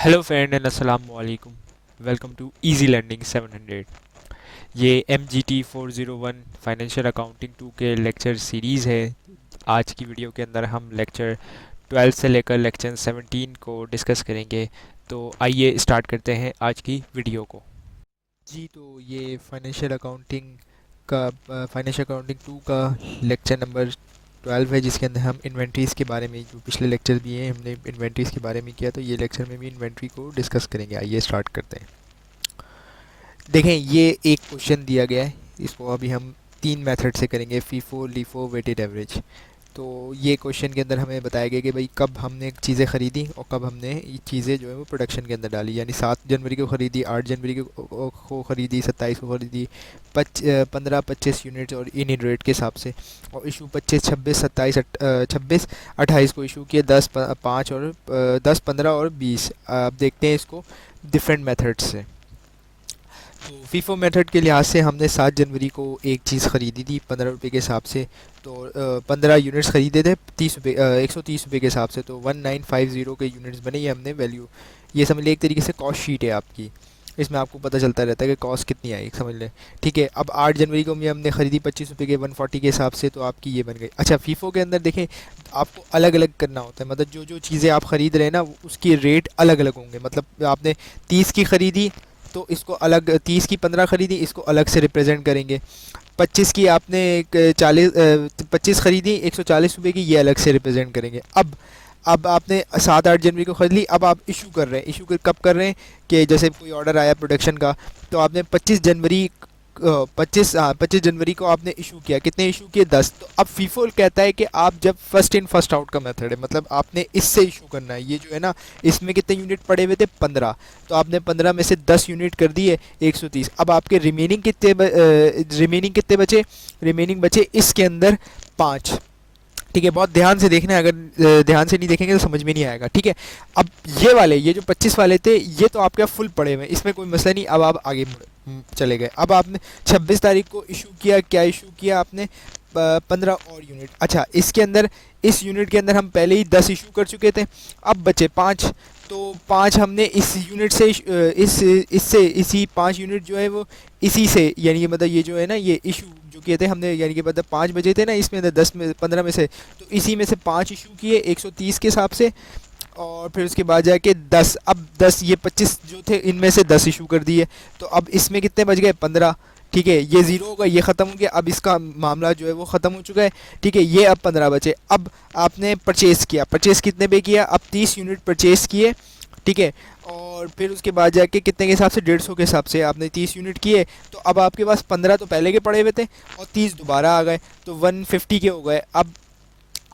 Hello friend and अस्सलाम वालेकुम। Welcome to easy learning 700। ये MGT 401 फाइनेंशियल अकाउंटिंग 2 के लेक्चर सीरीज़ है। आज की वीडियो के अंदर हम लेक्चर 12 से लेकर लेक्चर 17 को डिस्कस करेंगे। तो आइए स्टार्ट करते हैं आज की वीडियो को। जी, तो ये फाइनेंशियल अकाउंटिंग 2 का लेक्चर नंबर 12 है, जिसके अंदर हम इन्वेंट्रीज़ के बारे में, जो पिछले लेक्चर भी हैं हमने इन्वेंट्रीज़ के बारे में किया, तो ये लेक्चर में भी इन्वेंट्री को डिस्कस करेंगे। आइए स्टार्ट करते हैं। देखें, ये एक क्वेश्चन दिया गया है, इसको अभी हम तीन मेथड से करेंगे, फीफो, लीफो, वेटेड एवरेज। तो ये क्वेश्चन के अंदर हमें बताया गया कि भाई कब हमने चीज़ें ख़रीदी और कब हमने ये चीज़ें जो है वो प्रोडक्शन के अंदर डाली। यानी 7 जनवरी को ख़रीदी, 8 जनवरी को ख़रीदी, 27 को ख़रीदी, 15-25 यूनिट्स और इन रेट के हिसाब से, और इशू 25, 26, 27, 26, 28 को इशू किए, 10, 5 और 10, 15 और 20। अब देखते हैं इसको डिफरेंट मेथड्स से। तो फीफो मेथड के लिहाज से हमने 7 जनवरी को एक चीज़ ख़रीदी थी 15 रुपये के हिसाब से। तो 15 यूनिट्स ख़रीदे थे 30 रुपये, 130 रुपये के हिसाब से। तो 1950 के यूनिट्स बने, ये हमने वैल्यू, ये समझ लें एक तरीके से कॉस्ट शीट है आपकी। इसमें आपको पता चलता रहता है कि कॉस्ट कितनी आई, समझ लें। ठीक है, अब 8 जनवरी को भी हमने ख़रीदी 25 रुपये के 140 के हिसाब से, तो आपकी ये बन गई। अच्छा, फीफो के अंदर देखें, आपको अलग अलग करना होता है, मतलब जो जो चीज़ें आप ख़रीद रहे हैं ना उसकी रेट अलग अलग होंगे। मतलब आपने 30 की ख़रीदी तो इसको अलग, 30 की 15 ख़रीदी, इसको अलग से रिप्रेजेंट करेंगे। 25 की आपने 25 ख़रीदी 140 रुपये की, ये अलग से रिप्रेजेंट करेंगे। अब आपने 7-8 जनवरी को ख़रीद ली, अब आप इशू कर रहे हैं। कब कर रहे हैं कि जैसे कोई ऑर्डर आया प्रोडक्शन का, तो आपने 25 जनवरी को आपने इशू किया। कितने इशू किए? 10। तो अब फीफो कहता है कि आप जब फर्स्ट इन फर्स्ट आउट का मेथड है, मतलब आपने इससे इशू करना है। ये जो है ना, इसमें कितने यूनिट पड़े हुए थे? 15। तो आपने 15 में से 10 यूनिट कर दिए, 130। अब आपके रिमेनिंग कितने बचे? रिमेनिंग बचे इसके अंदर 5। ठीक है, बहुत ध्यान से देखना है, अगर ध्यान से नहीं देखेंगे तो समझ में नहीं आएगा। ठीक है, अब ये जो 25 वाले थे, ये तो आपके फुल पड़े हुए हैं, इसमें कोई मसला नहीं। अब आप आगे चले गए। अब आपने 26 तारीख को इशू किया, क्या इशू किया आपने? 15 और यूनिट। अच्छा, इसके अंदर, इस यूनिट के अंदर हम पहले ही 10 इशू कर चुके थे, अब बचे 5। तो 5 हमने इस यूनिट से इसी 5 यूनिट जो है वो इसी से, यानी कि मतलब ये जो है ना, ये इशू जो किए थे हमने, यानी कि मतलब 5 बजे थे ना इसमें, 10 में 15 में से, तो इसी में से 5 इशू किए 130 के हिसाब से। और फिर उसके बाद जाके 10, अब 10, ये 25 जो थे इनमें से 10 इशू कर दिए। तो अब इसमें कितने बच गए? 15। ठीक है, ये ज़ीरो होगा, ये ख़त्म हो गया, अब इसका मामला जो है वो ख़त्म हो चुका है। ठीक है, ये अब 15 बचे। अब आपने परचेज़ किया, परचेज़ कितने पे किया? अब 30 यूनिट परचेज़ किए। ठीक है, और फिर उसके बाद जाके कितने के हिसाब से? 150 के हिसाब से आपने 30 यूनिट किए। तो अब आपके पास 15 तो पहले के पड़े हुए थे और 30 दोबारा आ गए, तो 150 के हो गए।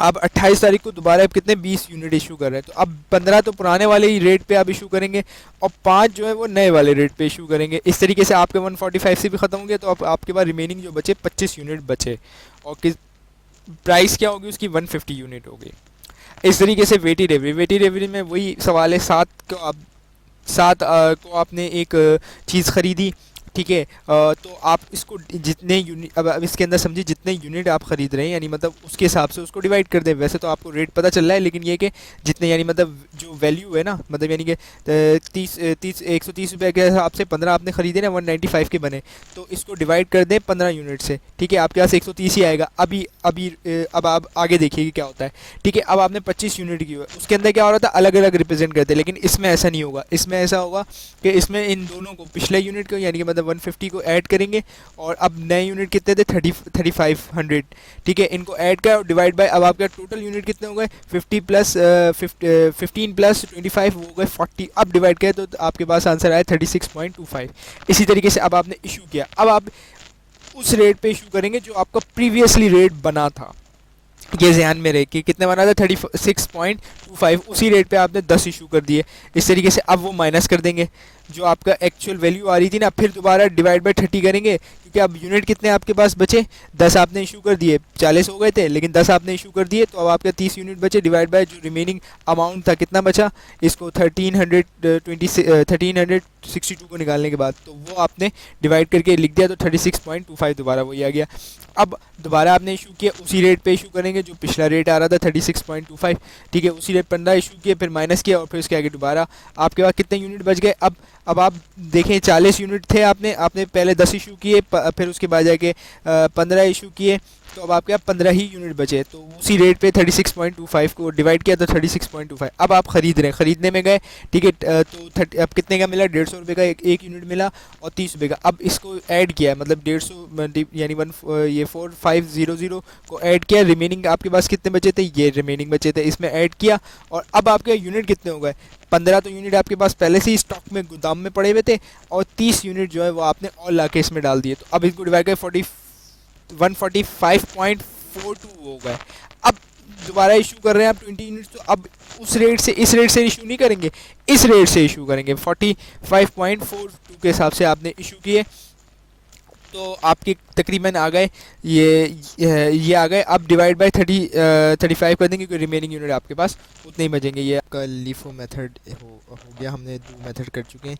अब 28 तारीख को दोबारा अब कितने? 20 यूनिट इशू कर रहे हैं। तो अब 15 तो पुराने वाले ही रेट पे आप इशू करेंगे, और 5 जो है वो नए वाले रेट पे इशू करेंगे। इस तरीके से आपके 145 से भी ख़त्म हो गया। तो अब आपके पास रिमेनिंग जो बचे 25 यूनिट बचे, और किस प्राइस क्या होगी उसकी? 150 यूनिट होगी। इस तरीके से वेटेड एवरेज में वही सवाल है। 7 को आपने एक चीज़ ख़रीदी। ठीक है, तो आप इसको जितने यूनिट, अब इसके अंदर समझिए जितने यूनिट आप ख़रीद रहे हैं, यानी मतलब उसके हिसाब से उसको डिवाइड कर दें। वैसे तो आपको रेट पता चल रहा है, लेकिन ये कि जितने, यानी मतलब जो वैल्यू है ना, मतलब यानी कि 130 रुपये के हिसाब से 15 आपने ख़रीदे ना, 195 के बने, तो इसको डिवाइड कर दें 15 यूनिट से। ठीक है, आपके पास 130 ही आएगा। अब आप आगे देखिए कि क्या होता है। ठीक है, अब आपने 25 यूनिट की हुआ, उसके अंदर क्या हो रहा था? अलग अलग रिप्रेजेंट करते हैं, लेकिन इसमें ऐसा नहीं होगा। इसमें ऐसा होगा कि इसमें इन दोनों को, पिछले यूनिट को यानी कि मतलब 150 को ऐड करेंगे, और अब नए यूनिट कितने थे? 3500। ठीक है, इनको ऐड कर और डिवाइड बाय, अब आपका टोटल यूनिट कितने हो गए? 15 प्लस 25 वो हो गए 40। अब डिवाइड करें तो आपके पास आंसर आया 36.25। इसी तरीके से अब आपने इशू किया, अब आप उस रेट पे इशू करेंगे जो आपका प्रीवियसली रेट बना था। ये ध्यान में रहे कि कितने बना था? 36.25। उसी रेट पे आपने 10 इशू कर दिए। इस तरीके से अब वो माइनस कर देंगे जो आपका एक्चुअल वैल्यू आ रही थी ना, फिर दोबारा डिवाइड बाय 30 करेंगे, ठीक है। अब यूनिट कितने आपके पास बचे, 10 आपने इशू कर दिए, 40 हो गए थे लेकिन 10 आपने इशू कर दिए, तो अब आपके 30 यूनिट बचे, डिवाइड बाय जो रिमेनिंग अमाउंट था कितना बचा, इसको 1362 को निकालने के बाद तो वो आपने डिवाइड करके लिख दिया, तो 36.25 दोबारा वही आ गया। अब दोबारा आपने इशू किया, उसी रेट पे इशू करेंगे जो पिछला रेट आ रहा था 36.25, ठीक है, उसी रेट 15 इशू किए, फिर माइनस किया और फिर उसके आगे दोबारा आपके पास कितने यूनिट बच गए। अब आप देखें 40 यूनिट थे, आपने आपने पहले 10 इशू किए, फिर उसके बाद जाके 15 इशू किए, तो अब आपके पास 15 ही यूनिट बचे, तो उसी रेट पे 36.25 को डिवाइड किया तो 36.25। अब आप खरीद रहे हैं, खरीदने में गए, ठीक है, तो अब कितने का मिला, 150 रुपये का एक यूनिट मिला और 30 रुपये का। अब इसको ऐड किया, मतलब 150 यानी 4500 को ऐड किया, रिमेनिंग आपके पास कितने बचे थे, ये रिमेनिंग बचे थे, इसमें ऐड किया, और अब आपके यूनिट कितने हो गए, 15 तो यूनिट आपके पास पहले से ही स्टॉक में गोदाम में पड़े हुए थे, और 30 यूनिट जो है वो आपने और ला के इसमें डाल दिए, तो अब इसको डिवाइड कर 145.42 हो गए। अब दोबारा इशू कर रहे हैं आप 20 यूनिट्स, तो अब उस रेट से इस रेट से इशू नहीं करेंगे, इस रेट से इशू करेंगे, 45.42 के हिसाब से आपने इशू किए, तो आपके तकरीबन आ गए ये आ गए। अब डिवाइड बाय 35 कर देंगे, क्योंकि रिमेनिंग यूनिट आपके पास उतने ही बचेंगे। ये आपका लीफो मेथड हो गया, हमने 2 मेथड कर चुके हैं,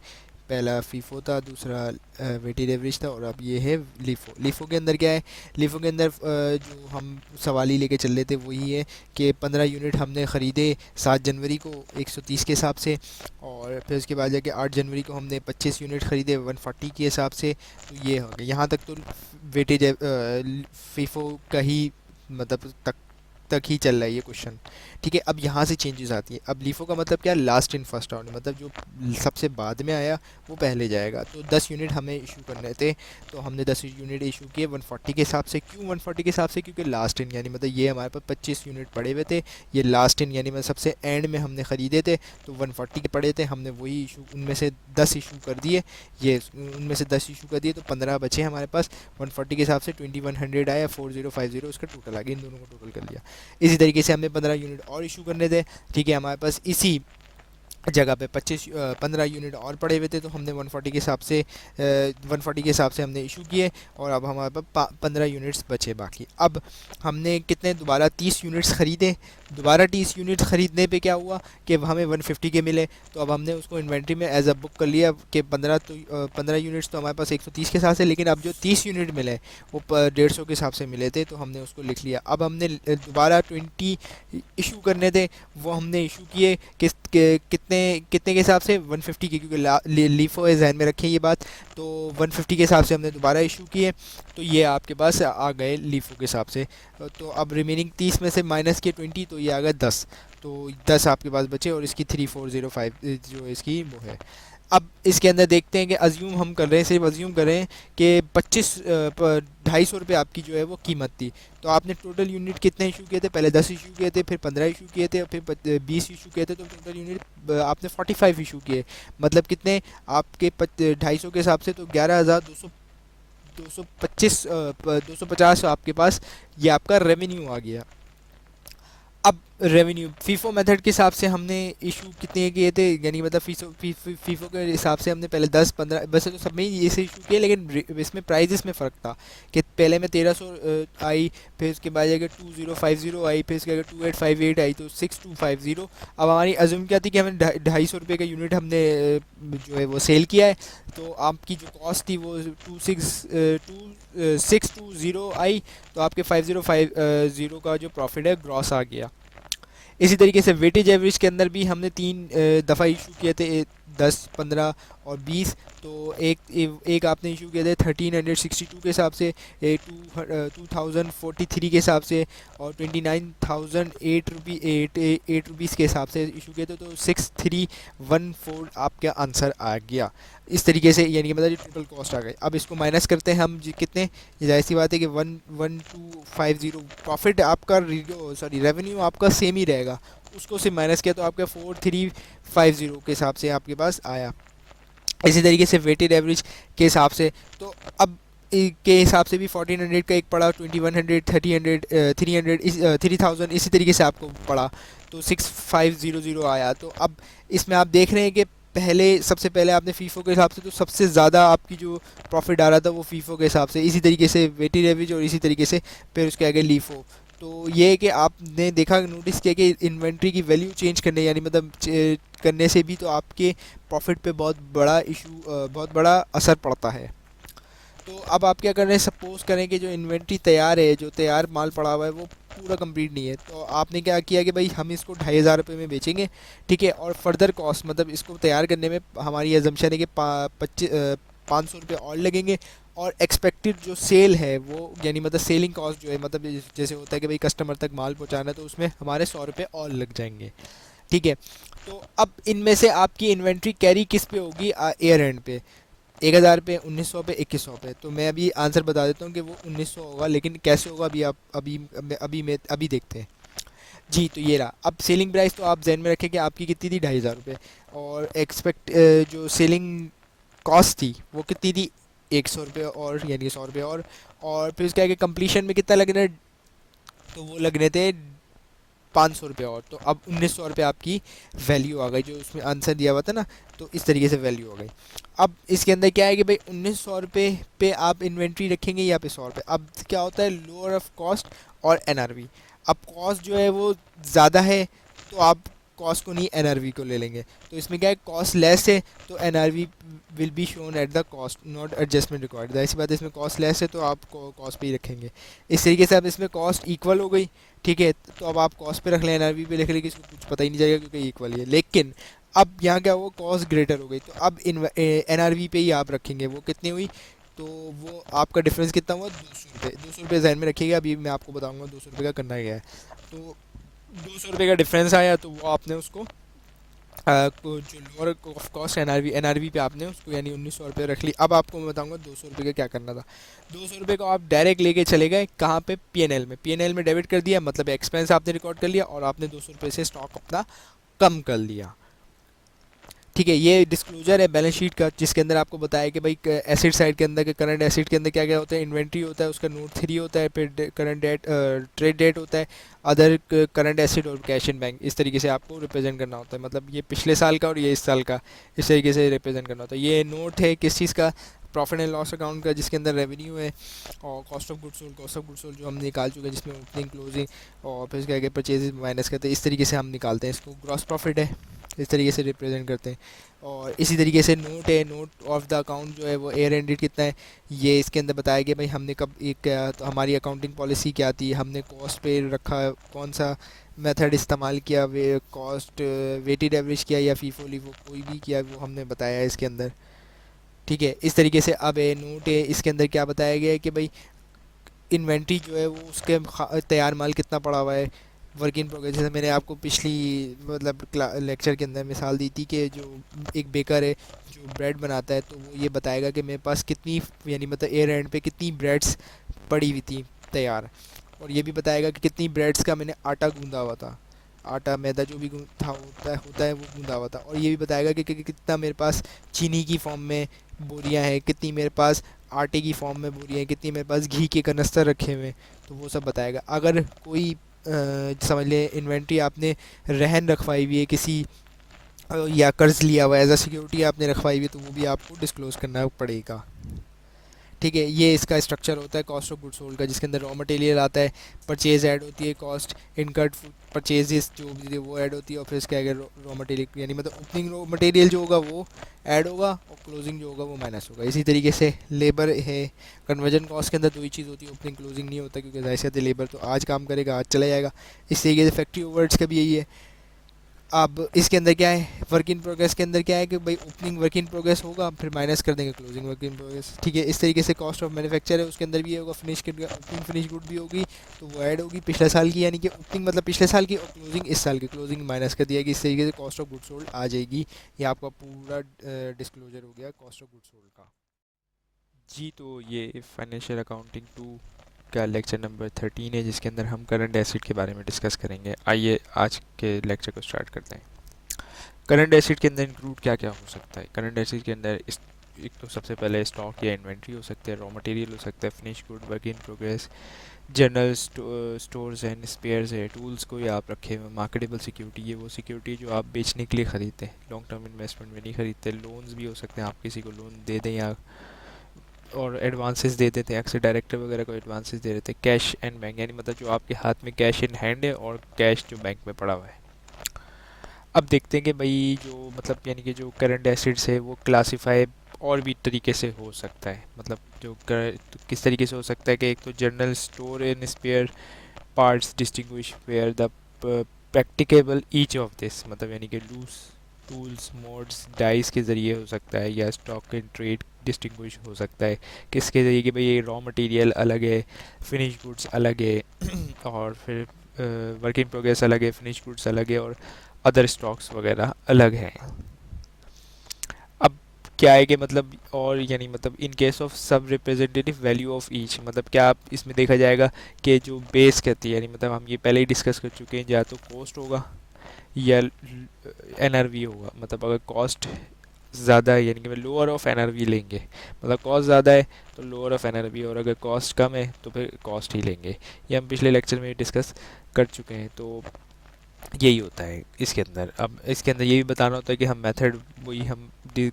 पहला फीफो था, दूसरा वेटेड एवरेज था, और अब ये है लीफो। लीफो के अंदर क्या है, लीफो के अंदर जो हम सवाल ही लेके चल रहे थे वही है कि 15 यूनिट हमने ख़रीदे 7 जनवरी को 130 के हिसाब से, और फिर उसके बाद जाके 8 जनवरी को हमने 25 यूनिट ख़रीदे 140 के हिसाब से, तो ये हो गया। यहाँ तक तो वेटेज फीफो का ही मतलब तक ही चल रहा है ये क्वेश्चन, ठीक है। अब यहाँ से चेंजेस आती है, अब लीफो का मतलब क्या, लास्ट इन फर्स्ट आउट, मतलब जो सबसे बाद में आया वो पहले जाएगा। तो 10 यूनिट हमें इशू करने थे, तो हमने 10 यूनिट इशू किए 140 के हिसाब से। क्यों 140 के हिसाब से, क्योंकि लास्ट इन यानी मतलब ये हमारे पास 25 यूनिट पड़े हुए थे, ये लास्ट इन यानी मतलब सबसे एंड में हमने ख़रीदे थे, तो 140 के पड़े थे, हमने वही इशू उनमें से 10 इशू कर दिए, ये उनमें से 10 इशू कर दिए, तो 15 बचे हमारे पास। 140 के हिसाब से 2100 आया, 4050 उसका टोटल आ गया, इन दोनों को टोटल कर लिया। इसी तरीके से हमें 15 यूनिट और इशू करने थे, ठीक है, हमारे पास इसी जगह पे 15 यूनिट और पड़े हुए थे, तो हमने 140 के हिसाब से 140 के हिसाब से हमने इशू किए, और अब हमारे पास 15 यूनिट्स बचे बाकी। अब हमने कितने दोबारा 30 यूनिट्स ख़रीदे, दोबारा 30 यूनिट्स ख़रीदने पे क्या हुआ कि हमें 150 के मिले, तो अब हमने उसको इन्वेंट्री में एज अ बुक कर लिया कि 15 यूनिट्स तो हमारे पास 130 के हिसाब से, लेकिन अब जो 30 यूनिट मिले वो 150 के हिसाब से मिले थे, तो हमने उसको लिख लिया। अब हमने दोबारा 20 इशू करने थे, वो हमने इशू किए कितने कितने के हिसाब से, 150 के, क्योंकि लीफो है, जहन में रखें ये बात, तो 150 के हिसाब से हमने दोबारा इशू किए, तो ये आपके पास आ गए लीफो के हिसाब से। तो अब रिमेनिंग 30 में से माइनस किए 20, तो ये आ गया 10, तो 10 आपके पास बचे, और इसकी 3405 जो इसकी वो है। अब इसके अंदर देखते हैं कि अज्यूम हम कर रहे हैं, सिर्फ अज्यूम कर रहे हैं कि 250 आपकी जो है वो कीमत थी, तो आपने टोटल यूनिट कितने इशू किए थे, पहले 10 इशू किए थे, फिर 15 इशू किए थे, और फिर 20 इशू किए थे, तो टोटल यूनिट आपने 45 इशू किए, मतलब कितने आपके 250 के हिसाब से, तो 11,200 250 आपके पास ये आपका रेवेन्यू आ गया। अब रेवेन्यू फीफो मेथड के हिसाब से हमने इशू कितने किए थे, यानी मतलब फीफो के हिसाब से हमने पहले 10-15, वैसे तो सब में ही ऐसे इशू किए, लेकिन इसमें प्राइजेस में फ़र्क था कि पहले में 1300 आई, फिर उसके बाद जाकर 2050 आई, फिर उसके बाद 2858 आई, तो 6250। अब हमारी अज़ूम क्या थी कि हमें 250 का यूनिट हमने जो है वो सेल किया है, तो आपकी जो कॉस्ट थी वो 620 आई, तो आपके 5050 का जो प्रॉफिट है ग्रॉस आ गया। इसी तरीके से वेटेज एवरेज के अंदर भी हमने 3 दफ़ा इशू किए थे, 10, 15 और 20, तो एक आपने इशू किए थे 1362 के हिसाब से, 2043 के हिसाब से, और 29,008 रुपीज़ के हिसाब से इशू किए थे, तो 6314 आपका आंसर आ गया। इस तरीके से यानी कि मतलब ये टोटल कॉस्ट आ गई। अब इसको माइनस करते हैं हम कितने, ये जाहिर सी बात है कि 11250 प्रॉफिट आपका, सॉरी रेवेन्यू आपका सेम ही रहेगा, उसको से माइनस किया तो आपका 4350 के हिसाब से आपके पास आया। इसी तरीके से वेटेड एवरेज के हिसाब से, तो अब के हिसाब से भी 1400 का एक पड़ा, 2100, 300, 3000 इसी तरीके से आपको पड़ा, तो 6500 आया। तो अब इसमें आप देख रहे हैं कि पहले सबसे पहले आपने फीफो के हिसाब से, तो सबसे ज़्यादा आपकी जो प्रॉफिट आ रहा था वो फीफो के हिसाब से, इसी तरीके से वेटेड एवरेज और इसी तरीके से फिर उसके आगे लीफो। तो ये है कि आपने देखा, नोटिस किया कि इन्वेंट्री की वैल्यू चेंज करने, यानी मतलब करने से भी तो आपके प्रॉफिट पे बहुत बड़ा बहुत बड़ा असर पड़ता है। तो अब आप क्या कर रहे हैं, सपोज करें कि जो इन्वेंट्री तैयार है, जो तैयार माल पड़ा हुआ है वो पूरा कंप्लीट नहीं है, तो आपने क्या किया कि भाई हम इसको 2,500 रुपये में बेचेंगे, ठीक है, और फर्दर कॉस्ट मतलब इसको तैयार करने में हमारी एजम्पशन है कि 500 रुपये और लगेंगे, और एक्सपेक्टेड जो सेल है वो, यानी मतलब सेलिंग कॉस्ट जो है, मतलब जैसे होता है कि भाई कस्टमर तक माल पहुंचाना है तो उसमें हमारे 100 रुपये और लग जाएंगे, ठीक है। तो अब इनमें से आपकी इन्वेंट्री कैरी किस पे होगी, एयर एंड पे, 1,000 पे, 1,900 पे, 2,100 पे। तो मैं अभी आंसर बता देता हूँ कि वो 1,900 होगा, लेकिन कैसे होगा अभी आप अभी देखते हैं। जी, तो ये रहा। अब सेलिंग प्राइस तो आप जहन में रखें कि आपकी कितनी थी, 2,500 रुपये, और जो सेलिंग कॉस्ट थी वो कितनी थी, 100 रुपये और, यानी 100 रुपये और फिर उसके आगे कंप्लीशन में कितना लगना है, तो वो लगने थे 500 रुपये और, तो अब 1,900 रुपये आपकी वैल्यू आ गई, जो उसमें आंसर दिया हुआ था ना, तो इस तरीके से वैल्यू आ गई। अब इसके अंदर क्या है कि भाई 1,900 रुपये पे आप इन्वेंट्री रखेंगे या पे 100 रुपये। अब क्या होता है, लोअर ऑफ कॉस्ट और एनआरवी। अब कॉस्ट जो है वो ज़्यादा है, तो आप कॉस्ट को नहीं, एनआरवी को ले लेंगे। तो इसमें क्या है, कॉस्ट लेस है तो NRV will be shown at the cost, not adjustment required. ऐसी बात है, इसमें कॉस्ट लेस है तो आप कॉस्ट पे ही रखेंगे। इस तरीके से अब इसमें कॉस्ट इक्वल हो गई, ठीक है, तो अब आप कॉस्ट पे रख लें, एनआरवी पे लिख लें, किसी को कुछ पता ही नहीं जाएगा क्योंकि इक्वल ही है। लेकिन अब यहाँ क्या हुआ, कॉस्ट ग्रेटर हो गई, तो अब एनआरवी पे ही आप रखेंगे। वो कितनी हुई, तो वो आपका डिफरेंस कितना हुआ, 200 रुपये। 200 रुपये जहन में रखिएगा, अभी मैं आपको बताऊंगा 200 रुपये का करना क्या है। तो 200 रुपये का डिफरेंस आया, तो वो आपने उसको जो लोअर ऑफ कॉस्ट एनआरवी पे आपने उसको, यानी 1,900 रुपये रख ली। अब आपको मैं बताऊंगा 200 रुपये का क्या करना था। 200 रुपये को आप डायरेक्ट लेके चले गए कहाँ पे, पीएनएल में। पीएनएल में डेबिट कर दिया, मतलब एक्सपेंस आपने रिकॉर्ड कर लिया, और आपने 200 रुपये से स्टॉक अपना कम कर लिया, ठीक है। ये डिस्क्लोजर है बैलेंस शीट का, जिसके अंदर आपको बताया कि भाई एसिड साइड के अंदर, के करंट एसिड के अंदर क्या क्या होता है, इन्वेंट्री होता है, उसका नोट 3 होता है, फिर करंट डेट, ट्रेड डेट होता है, अदर करंट एसिड और कैश इन बैंक। इस तरीके से आपको रिप्रेजेंट करना होता है, मतलब ये पिछले साल का और ये इस साल का, इस तरीके से रिप्रेजेंट करना होता है। ये नोट है किस चीज़ का, प्रॉफिट एंड लॉस अकाउंट का, जिसके अंदर रेवेन्यू है और कॉस्ट ऑफ गुड्स सोल्ड, जो हम निकाल चुके हैं, जिसमें ओपनिंग क्लोजिंग और फिर उसके आगे परचेज माइनस करते हैं। इस तरीके से हम निकालते हैं इसको। ग्रॉस प्रॉफिट है, इस तरीके से रिप्रेजेंट करते हैं। और इसी तरीके से नोट है, नोट ऑफ द अकाउंट जो है वो एयर एंडेड कितना है, ये इसके अंदर बताया गया भाई हमने कब एक, तो हमारी अकाउंटिंग पॉलिसी क्या थी, हमने कॉस्ट पे रखा, कौन सा मेथड इस्तेमाल किया, वे कॉस्ट वेटेड एवरेज किया या फीफो लीफो कोई भी किया, वो हमने बताया है इसके अंदर, ठीक है। इस तरीके से अब है नोट है, इसके अंदर क्या बताया गया है कि भाई इन्वेंट्री जो है वो उसके तैयार माल कितना पड़ा हुआ है, वर्क इन प्रोग्रेस। जैसे मैंने आपको पिछली मतलब लेक्चर के अंदर मिसाल दी थी कि जो एक बेकर है जो ब्रेड बनाता है, तो वो ये बताएगा कि मेरे पास कितनी, यानी मतलब एयर एंड पे कितनी ब्रेड्स पड़ी हुई थी तैयार, और ये भी बताएगा कि कितनी ब्रेड्स का मैंने आटा गूंदा हुआ था, आटा मैदा जो भी था होता है वो गूंदा हुआ था, और ये भी बताएगा कि कितना मेरे पास चीनी की फॉर्म में बोरियां हैं, कितनी मेरे पास आटे की फॉर्म में बोरियां हैं, कितनी मेरे पास घी के कनस्तर रखे हुए हैं, तो वो सब बताएगा। अगर कोई समझ लें इन्वेंट्री आपने रहन रखवाई हुई है किसी, या कर्ज लिया हुआ है, एज अ सिक्योरिटी आपने रखवाई हुई है, तो वो भी आपको डिस्क्लोज करना पड़ेगा, ठीक है। ये इसका स्ट्रक्चर होता है कॉस्ट ऑफ गुड्स सोल्ड का, जिसके अंदर रॉ मटेरियल आता है, परचेज ऐड होती है, कॉस्ट इनकर्ड परचेजेस जो भी वो ऐड होती है, और फिर इसके आगे रॉ मटेरियल, यानी मतलब ओपनिंग रॉ मटेरियल जो होगा वो ऐड होगा और क्लोजिंग जो होगा वो माइनस होगा। इसी तरीके से लेबर है, कन्वर्जन कॉस्ट के अंदर दो ही चीज़ होती है, ओपनिंग क्लोजिंग नहीं होता, क्योंकि जाहिर सी बात है लेबर तो आज काम करेगा आज चला जाएगा। इस तरीके से फैक्ट्री ओवरहेड्स का भी यही है। अब इसके अंदर क्या है, वर्क इन प्रोग्रेस के अंदर क्या है कि भाई ओपनिंग वर्क इन प्रोग्रेस होगा, फिर माइनस कर देंगे क्लोजिंग वर्क इन प्रोग्रेस, ठीक है। इस तरीके से कॉस्ट ऑफ मैन्युफैक्चर है, उसके अंदर भी ये होगा, ओपनिंग फिनिश गुड भी होगी, तो वो ऐड होगी पिछले साल की, यानी कि ओपनिंग मतलब पिछले साल की, और क्लोजिंग इस साल की, क्लोजिंग माइनस कर दिया कि इस तरीके से कॉस्ट ऑफ गुड सोल्ड आ जाएगी। ये आपका पूरा डिस्क्लोजर हो गया कॉस्ट ऑफ गुड सोल्ड का। जी, तो ये फाइनेंशियल अकाउंटिंग 2 का लेक्चर नंबर 13 है, जिसके अंदर हम करंट एसेट के बारे में डिस्कस करेंगे। आइए आज के लेक्चर को स्टार्ट करते हैं। करंट एसिड के अंदर इंक्लूड क्या क्या हो सकता है। करंट एसिड के अंदर एक तो सबसे पहले स्टॉक या इन्वेंट्री हो सकते हैं, रॉ मटेरियल हो सकता है, finish good, work in progress, general stores हैं, स्पेयर्स है, टूल्स को ही आप रखे हुए। मार्केटेबल सिक्योरिटी, ये वो सिक्योरिटी जो आप बेचने के लिए ख़रीदते हैं, लॉन्ग टर्म इन्वेस्टमेंट में नहीं ख़रीदते। लोन्स भी हो सकते हैं, आप किसी को लोन दे दें या और एडवांसेस दे देते हैं, अक्सर डायरेक्टर वगैरह को एडवांसेस दे देते हैं। कैश एंड बैंक, यानी मतलब जो आपके हाथ में कैश इन हैंड है और कैश जो बैंक में पड़ा हुआ है। अब देखते हैं कि भाई जो मतलब यानी कि जो करंट एसेट्स है वो क्लासीफाई और भी तरीके से हो सकता है। मतलब तो किस तरीके से हो सकता है कि एक तो general store and spare parts distinguish where the practicable each of this, मतलब यानी कि लूज टूल्स मोड्स डाइस के ज़रिए हो सकता है, या स्टॉक इन ट्रेड डिस्टिंग्विश हो सकता है किसके ज़रिए कि भाई ये रॉ मटेरियल अलग है, फिनिश गुड्स अलग है और फिर वर्क इन प्रोग्रेस अलग है, फिनिश गुड्स अलग है और अदर स्टॉक्स वगैरह अलग हैं। अब क्या है कि मतलब और यानी मतलब इन केस ऑफ सब रिप्रेजेंटेटिव वैल्यू ऑफ ईच, मतलब क्या आप इसमें देखा जाएगा कि जो बेस कहती है, यानी मतलब हम ये पहले ही डिस्कस कर चुके हैं, या तो कॉस्ट होगा या एनआरवी होगा। मतलब अगर कॉस्ट ज़्यादा है यानी कि लोअर ऑफ एनआरवी लेंगे, मतलब कॉस्ट ज़्यादा है तो लोअर ऑफ एनआरवी, और अगर कॉस्ट कम है तो फिर कॉस्ट ही लेंगे। ये हम पिछले लेक्चर में डिस्कस कर चुके हैं। तो यही होता है इसके अंदर। अब इसके अंदर ये भी बताना होता है कि हम मेथड वही हम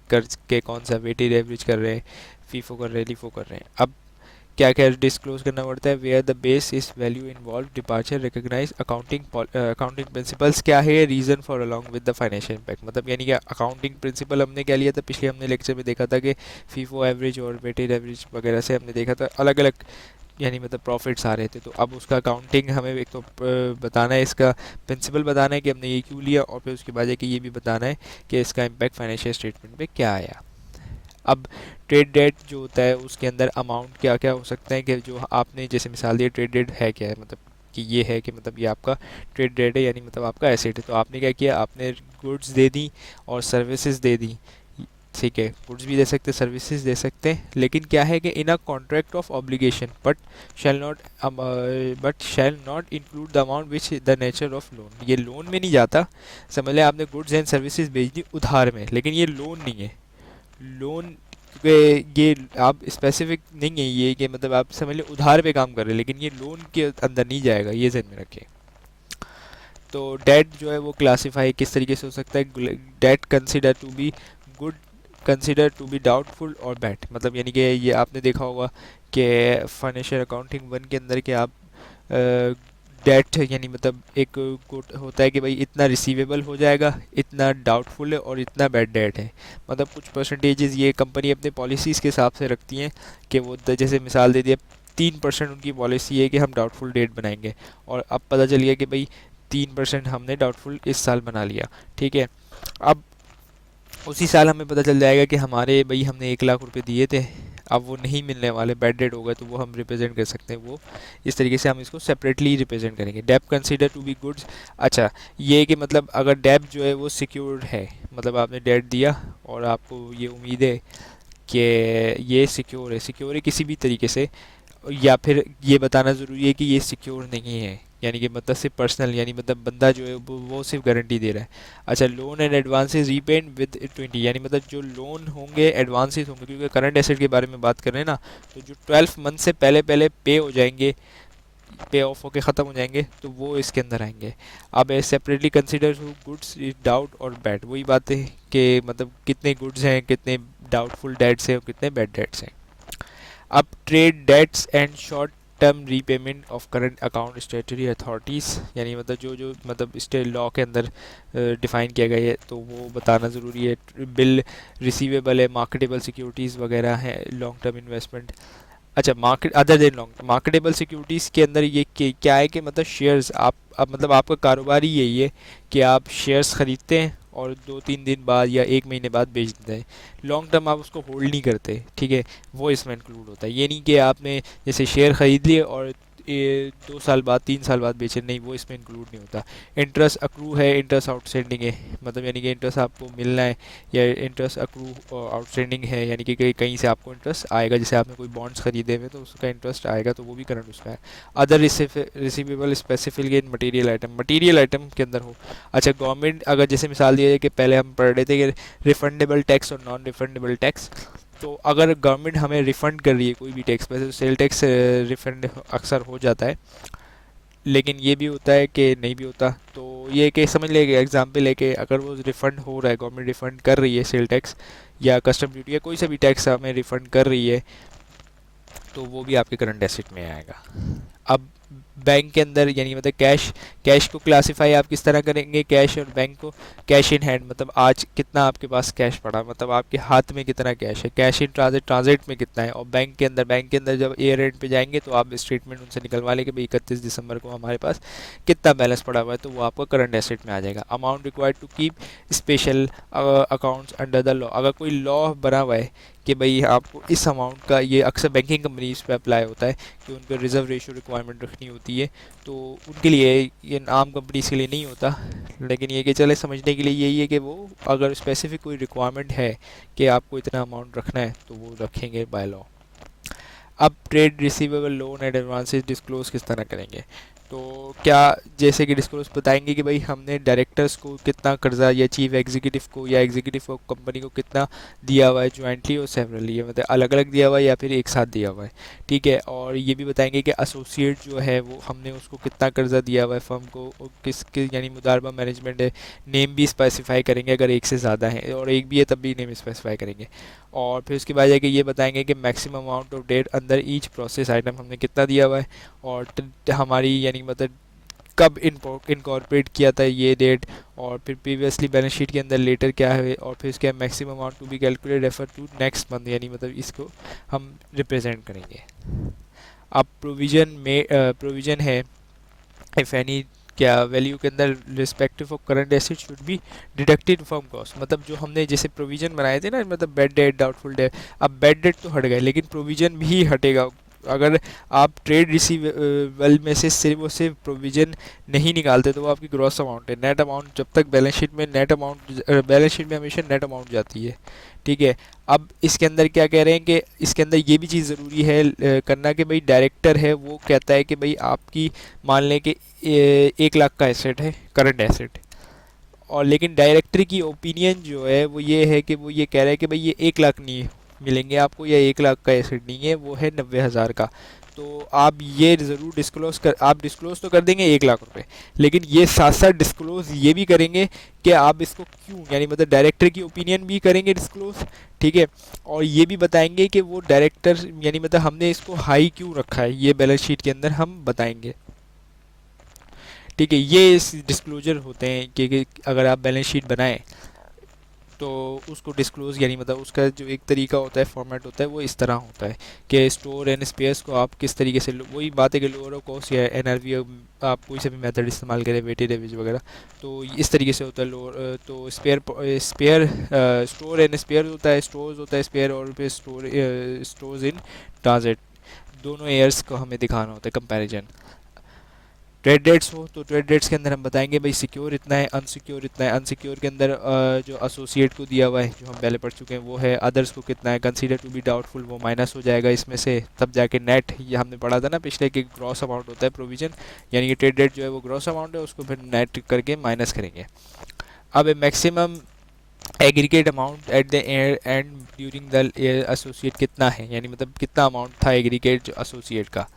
कर के कौन सा वेटेड एवरेज कर रहे हैं, फीफो कर रहे हैं, लिफो कर रहे हैं। अब क्या क्या डिस्क्लोज करना पड़ता है, where the base is value involve departure recognise accounting principles क्या है, reason for along with the financial impact. मतलब यानी कि अकाउंटिंग प्रिंसिपल हमने क्या लिया था, पिछले हमने लेक्चर में देखा था कि फीफो एवरेज और वेटेड एवरेज वगैरह से हमने देखा था अलग अलग यानी मतलब प्रॉफिट्स आ रहे थे। तो अब उसका अकाउंटिंग हमें एक तो बताना है, इसका प्रिंसिपल बताना है कि हमने ये क्यों लिया, और फिर उसके बाद है कि ये भी बताना है कि इसका इम्पैक्ट फाइनेंशियल स्टेटमेंट पे क्या आया। अब ट्रेड डेट जो होता है उसके अंदर अमाउंट क्या क्या हो सकते हैं, कि जो आपने जैसे मिसाल दी ट्रेड डेट है क्या है, मतलब कि ये है कि मतलब ये आपका ट्रेड डेट है, यानी मतलब आपका एसेट है। तो आपने क्या किया, आपने गुड्स दे दी और सर्विसेज दे दी। ठीक है, गुड्स भी दे सकते, सर्विसेज दे सकते हैं, लेकिन क्या है कि in a contract of obligation but shall not include the amount which the nature of loan. ये लोन में नहीं जाता। समझ लें आपने गुड्स एंड सर्विसेज बेच दी उधार में, लेकिन ये लोन नहीं है। लोन क्योंकि ये आप स्पेसिफिक नहीं है ये कि मतलब आप समझ लें उधार पे काम कर रहे हैं, लेकिन ये लोन के अंदर नहीं जाएगा, ये ध्यान में रखें। तो डेट जो है वो क्लासीफाई किस तरीके से हो सकता है, debt consider to be good, consider to be doubtful और बैड। मतलब यानी कि ये आपने देखा होगा कि फाइनेंशियल अकाउंटिंग वन के अंदर के आप डेट यानी मतलब एक कोट होता है कि भाई इतना रिसीवेबल हो जाएगा, इतना डाउटफुल है और इतना बैड डेट है। मतलब कुछ परसेंटेजेस ये कंपनी अपने पॉलिसीज़ के हिसाब से रखती हैं कि वो जैसे मिसाल दे दिया 3% उनकी पॉलिसी है कि हम डाउटफुल डेट बनाएंगे, और अब पता चल गया कि भाई 3% हमने डाउटफुल इस साल बना लिया। ठीक है, अब उसी साल हमें पता चल जाएगा कि हमारे भाई हमने 1 लाख रुपए दिए थे, अब वो नहीं मिलने वाले, बैड डेट हो गए, तो वो हम रिप्रेजेंट कर सकते हैं। वो इस तरीके से हम इसको सेपरेटली रिप्रेजेंट करेंगे। Debt consider to be goods. अच्छा, ये कि मतलब अगर डेप जो है वो सिक्योर्ड है, मतलब आपने डेट दिया और आपको ये उम्मीद है कि ये सिक्योर है किसी भी तरीके से, या फिर ये बताना ज़रूरी है कि ये सिक्योर नहीं है, यानी कि मतलब सिर्फ पर्सनल, यानी मतलब बंदा जो है वो सिर्फ गारंटी दे रहा है। अच्छा, loan and advances repaid with 20, यानी मतलब जो लोन होंगे एडवांसेस होंगे, क्योंकि करंट एसेट के बारे में बात कर रहे हैं ना, तो जो 12 मंथ से पहले पहले पे हो जाएंगे, पे ऑफ होके ख़त्म हो जाएंगे, तो वो इसके अंदर आएंगे। अब सेपरेटली कंसिडर गुड्स डाउट और बैड, वही बात है कि मतलब कितने गुड्स हैं, कितने डाउटफुल डेट्स हैं और कितने बैड डेट्स हैं। अब trade debts and short term repayment of current account statutory authorities, यानी मतलब जो जो मतलब स्टेट लॉ के अंदर डिफ़ाइन किया गया है, तो वो बताना ज़रूरी है। बिल रिसीवेबल है, मार्केटेबल सिक्योरिटीज़ वगैरह हैं, लॉन्ग टर्म इन्वेस्टमेंट। अच्छा, market other than long marketable securities के अंदर ये क्या है कि मतलब शेयर्स आप, अब मतलब आपका कारोबार ही यही है कि आप शेयर्स ख़रीदते हैं और 2-3 दिन बाद या 1 महीने बाद बेच देते हैं। लॉन्ग टर्म आप उसको होल्ड नहीं करते। ठीक है, वो इसमें इंक्लूड होता है। ये नहीं कि आपने जैसे शेयर ख़रीद लिए और 2 साल बाद 3 साल बाद बेचे, नहीं, वो इसमें इंक्लूड नहीं होता। इंटरेस्ट अक्रू है, इंटरेस्ट आउटस्टैंडिंग है, मतलब यानी कि इंटरेस्ट आपको मिलना है, या इंटरेस्ट अक्रू आउटस्टैंडिंग है, यानी कि कहीं से आपको इंटरेस्ट आएगा, जैसे आपने कोई बॉन्ड्स खरीदे हुए तो उसका इंटरेस्ट आएगा, तो वो भी करंट उसका है। Other receivable specific in material item के अंदर हो। अच्छा, गवर्नमेंट अगर जैसे मिसाल दिया जाए कि पहले हम पढ़ रहे थे कि रिफंडेबल टैक्स और नॉन रिफंडेबल टैक्स, तो अगर गवर्नमेंट हमें रिफ़ंड कर रही है कोई भी टैक्स, वैसे तो सेल टैक्स रिफ़ंड अक्सर हो जाता है, लेकिन ये भी होता है कि नहीं भी होता। तो ये कि समझ लेंगे एग्जाम्पल है कि अगर वो रिफ़ंड हो रहा है, गवर्नमेंट रिफ़ंड कर रही है सेल टैक्स या कस्टम ड्यूटी या कोई सा भी टैक्स हमें रिफ़ंड कर रही है, तो वो भी आपके करंट एसेट में आएगा। अब बैंक के अंदर यानी मतलब कैश, कैश को क्लासिफाई आप किस तरह करेंगे, कैश और बैंक को। कैश इन हैंड मतलब आज कितना आपके पास कैश पड़ा, मतलब आपके हाथ में कितना कैश है। कैश इन ट्रांजिट, ट्रांजिट में कितना है। और बैंक के अंदर, बैंक के अंदर जब ईयर एंड पे जाएंगे तो आप स्टेटमेंट उनसे निकलवा लेंगे भाई 31 दिसंबर को हमारे पास कितना बैलेंस पड़ा हुआ है, तो वो आपका करंट एसेट में आ जाएगा। Amount required to keep special accounts under the law, अगर कोई लॉ बना हुआ है कि भाई आपको इस अमाउंट का, ये अक्सर बैंकिंग कंपनीज पे अप्लाई होता है कि उनको रिजर्व रेशियो रिक्वायरमेंट रखनी होती है, तो उनके लिए, ये आम कंपनीज के लिए नहीं होता। लेकिन ये कि चले समझने के लिए यही है कि वो अगर स्पेसिफिक कोई रिक्वायरमेंट है कि आपको इतना अमाउंट रखना है तो वो रखेंगे बाय लॉ। अब trade receivable, loan and advances disclose किस तरह करेंगे, तो क्या जैसे कि डिस्क्लोज बताएंगे कि भाई हमने डायरेक्टर्स को कितना कर्जा, या चीफ एग्जीक्यूटिव को या एग्जीक्यूटिव को कंपनी को कितना दिया हुआ है, ज्वाइंटली और सेवरली, है मतलब अलग अलग दिया हुआ है या फिर एक साथ दिया हुआ है। ठीक है, और ये भी बताएंगे कि एसोसिएट जो है वो हमने उसको कितना कर्जा दिया हुआ है फर्म को, और किस यानी मुदारबा मैनेजमेंट है, नेम भी स्पेसिफाई करेंगे अगर एक से ज़्यादा है, और एक भी है तब भी नेम स्पेसिफाई करेंगे। और फिर उसके बाद जाके ये बताएंगे कि मैक्सिमम अमाउंट ऑफ डेट अंदर ईच प्रोसेस आइटम हमने कितना दिया हुआ है, और हमारी यानी मतलब कब इनकॉर्पोरेट किया था ये डेट, और फिर प्रीवियसली बैलेंस शीट के अंदर लेटर क्या है, और फिर इसके maximum amount to be calculate refer to next month, यानी मतलब इसको हम रिप्रेजेंट करेंगे। अब प्रोविज़न में प्रोविज़न है, इफ एनी, क्या वैल्यू के अंदर respective of current asset should be deducted from cost, मतलब जो हमने जैसे प्रोविज़न बनाए थे ना, मतलब बेड डेट, डाउटफुल डेट, अब बेड डेट तो हट गए लेकिन प्रोविज़न भी हटेगा। अगर आप ट्रेड रिसीवेबल में से सिर्फ और सिर्फ प्रोविज़न नहीं निकालते तो वो आपकी ग्रॉस अमाउंट है। नेट अमाउंट जब तक बैलेंस शीट में, नेट अमाउंट बैलेंस शीट में हमेशा नेट अमाउंट जाती है। ठीक है, अब इसके अंदर क्या कह रहे हैं कि इसके अंदर ये भी चीज़ ज़रूरी है करना कि भाई डायरेक्टर है वो कहता है कि भाई आपकी, मान लें कि 1 लाख का एसेट है, करंट एसेट, और लेकिन डायरेक्टर की ओपिनियन जो है वो ये है कि वो ये कह रहा है कि भाई ये 1 लाख नहीं मिलेंगे आपको, या 1 लाख का एसेट नहीं है, वो है 90,000 का। तो आप ये ज़रूर डिस्क्लोज कर, आप डिस्क्लोज तो कर देंगे 1 लाख रुपए, लेकिन ये साथ साथ डिस्क्लोज ये भी करेंगे कि आप इसको क्यों, यानी मतलब डायरेक्टर की ओपिनियन भी करेंगे डिस्क्लोज। ठीक है, और ये भी बताएंगे कि वो डायरेक्टर यानी मतलब हमने इसको हाई क्यों रखा है, ये बैलेंस शीट के अंदर हम बताएंगे। ठीक है, ये इस डिस्क्लोजर होते हैं कि अगर आप बैलेंस शीट बनाएं तो उसको डिस्क्लोज, यानी मतलब उसका जो एक तरीका होता है, फॉर्मेट होता है, वो इस तरह होता है कि स्टोर एंड स्पेयर्स को आप किस तरीके से, वही बात है कि लोअर ऑफ कॉस्ट या एनआरवी, आप कोई सा भी मेथड इस्तेमाल करें, वेटेड एवरेज वगैरह, तो इस तरीके से होता है। लोअर तो spare, spare store and spare होता है, स्टोर्स होता है स्पेयर, और फिर स्टोर्स इन ट्रांजिट, दोनों एयर्स को हमें दिखाना होता है कंपैरिजन। ट्रेड डेट्स हो तो ट्रेड डेट्स के अंदर हम बताएंगे भाई सिक्योर इतना है, अनसिक्योर इतना है। अनसिक्योर के अंदर जो एसोसिएट को दिया हुआ है जो हम पहले पढ़ चुके हैं वो है, अदर्स को कितना है, कंसीडर टू बी डाउटफुल वो माइनस हो जाएगा इसमें से, तब जाके नेट, ये हमने पढ़ा था ना पिछले कि ग्रॉस अमाउंट होता है प्रोविजन, यानी कि ट्रेड डेट जो है वो ग्रॉस अमाउंट है, उसको फिर नेट करके माइनस करेंगे। अब maximum aggregate amount at the end during the associate कितना है, यानी मतलब कितना अमाउंट था एग्रीगेट जो एसोसिएट का।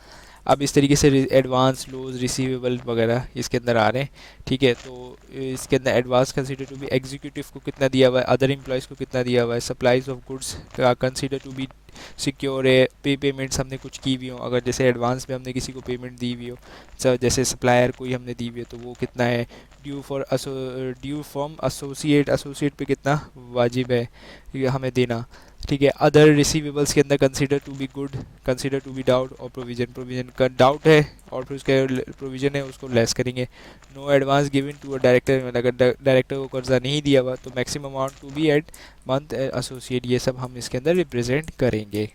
अब इस तरीके से एडवांस, लोज, रिसीवेबल वगैरह इसके अंदर आ रहे हैं। ठीक है, तो इसके अंदर advance consider to be, executive को कितना दिया हुआ है, अदर एम्प्लॉयज़ को कितना दिया हुआ है, सप्लाईज ऑफ गुड्स का कंसीडर टू बी सिक्योर है, पेमेंट्स हमने कुछ की हुई हो, अगर जैसे एडवांस में हमने किसी को पेमेंट दी हुई हो, जैसे सप्लायर कोई हमने दी हुई है तो वो कितना है, ड्यू फ्रॉम एसोसिएट, एसोसिएट पे कितना वाजिब है ये हमें देना। ठीक है, अदर रिसीवेबल्स के अंदर consider to be good, consider to be doubt, और प्रोविजन, प्रोविजन का डाउट है और फिर उसके प्रोविजन है उसको लेस करेंगे। No advance given to a director, अगर डायरेक्टर को कर्जा नहीं दिया हुआ तो maximum amount to be at month associate, ये सब हम इसके अंदर रिप्रेजेंट करेंगे।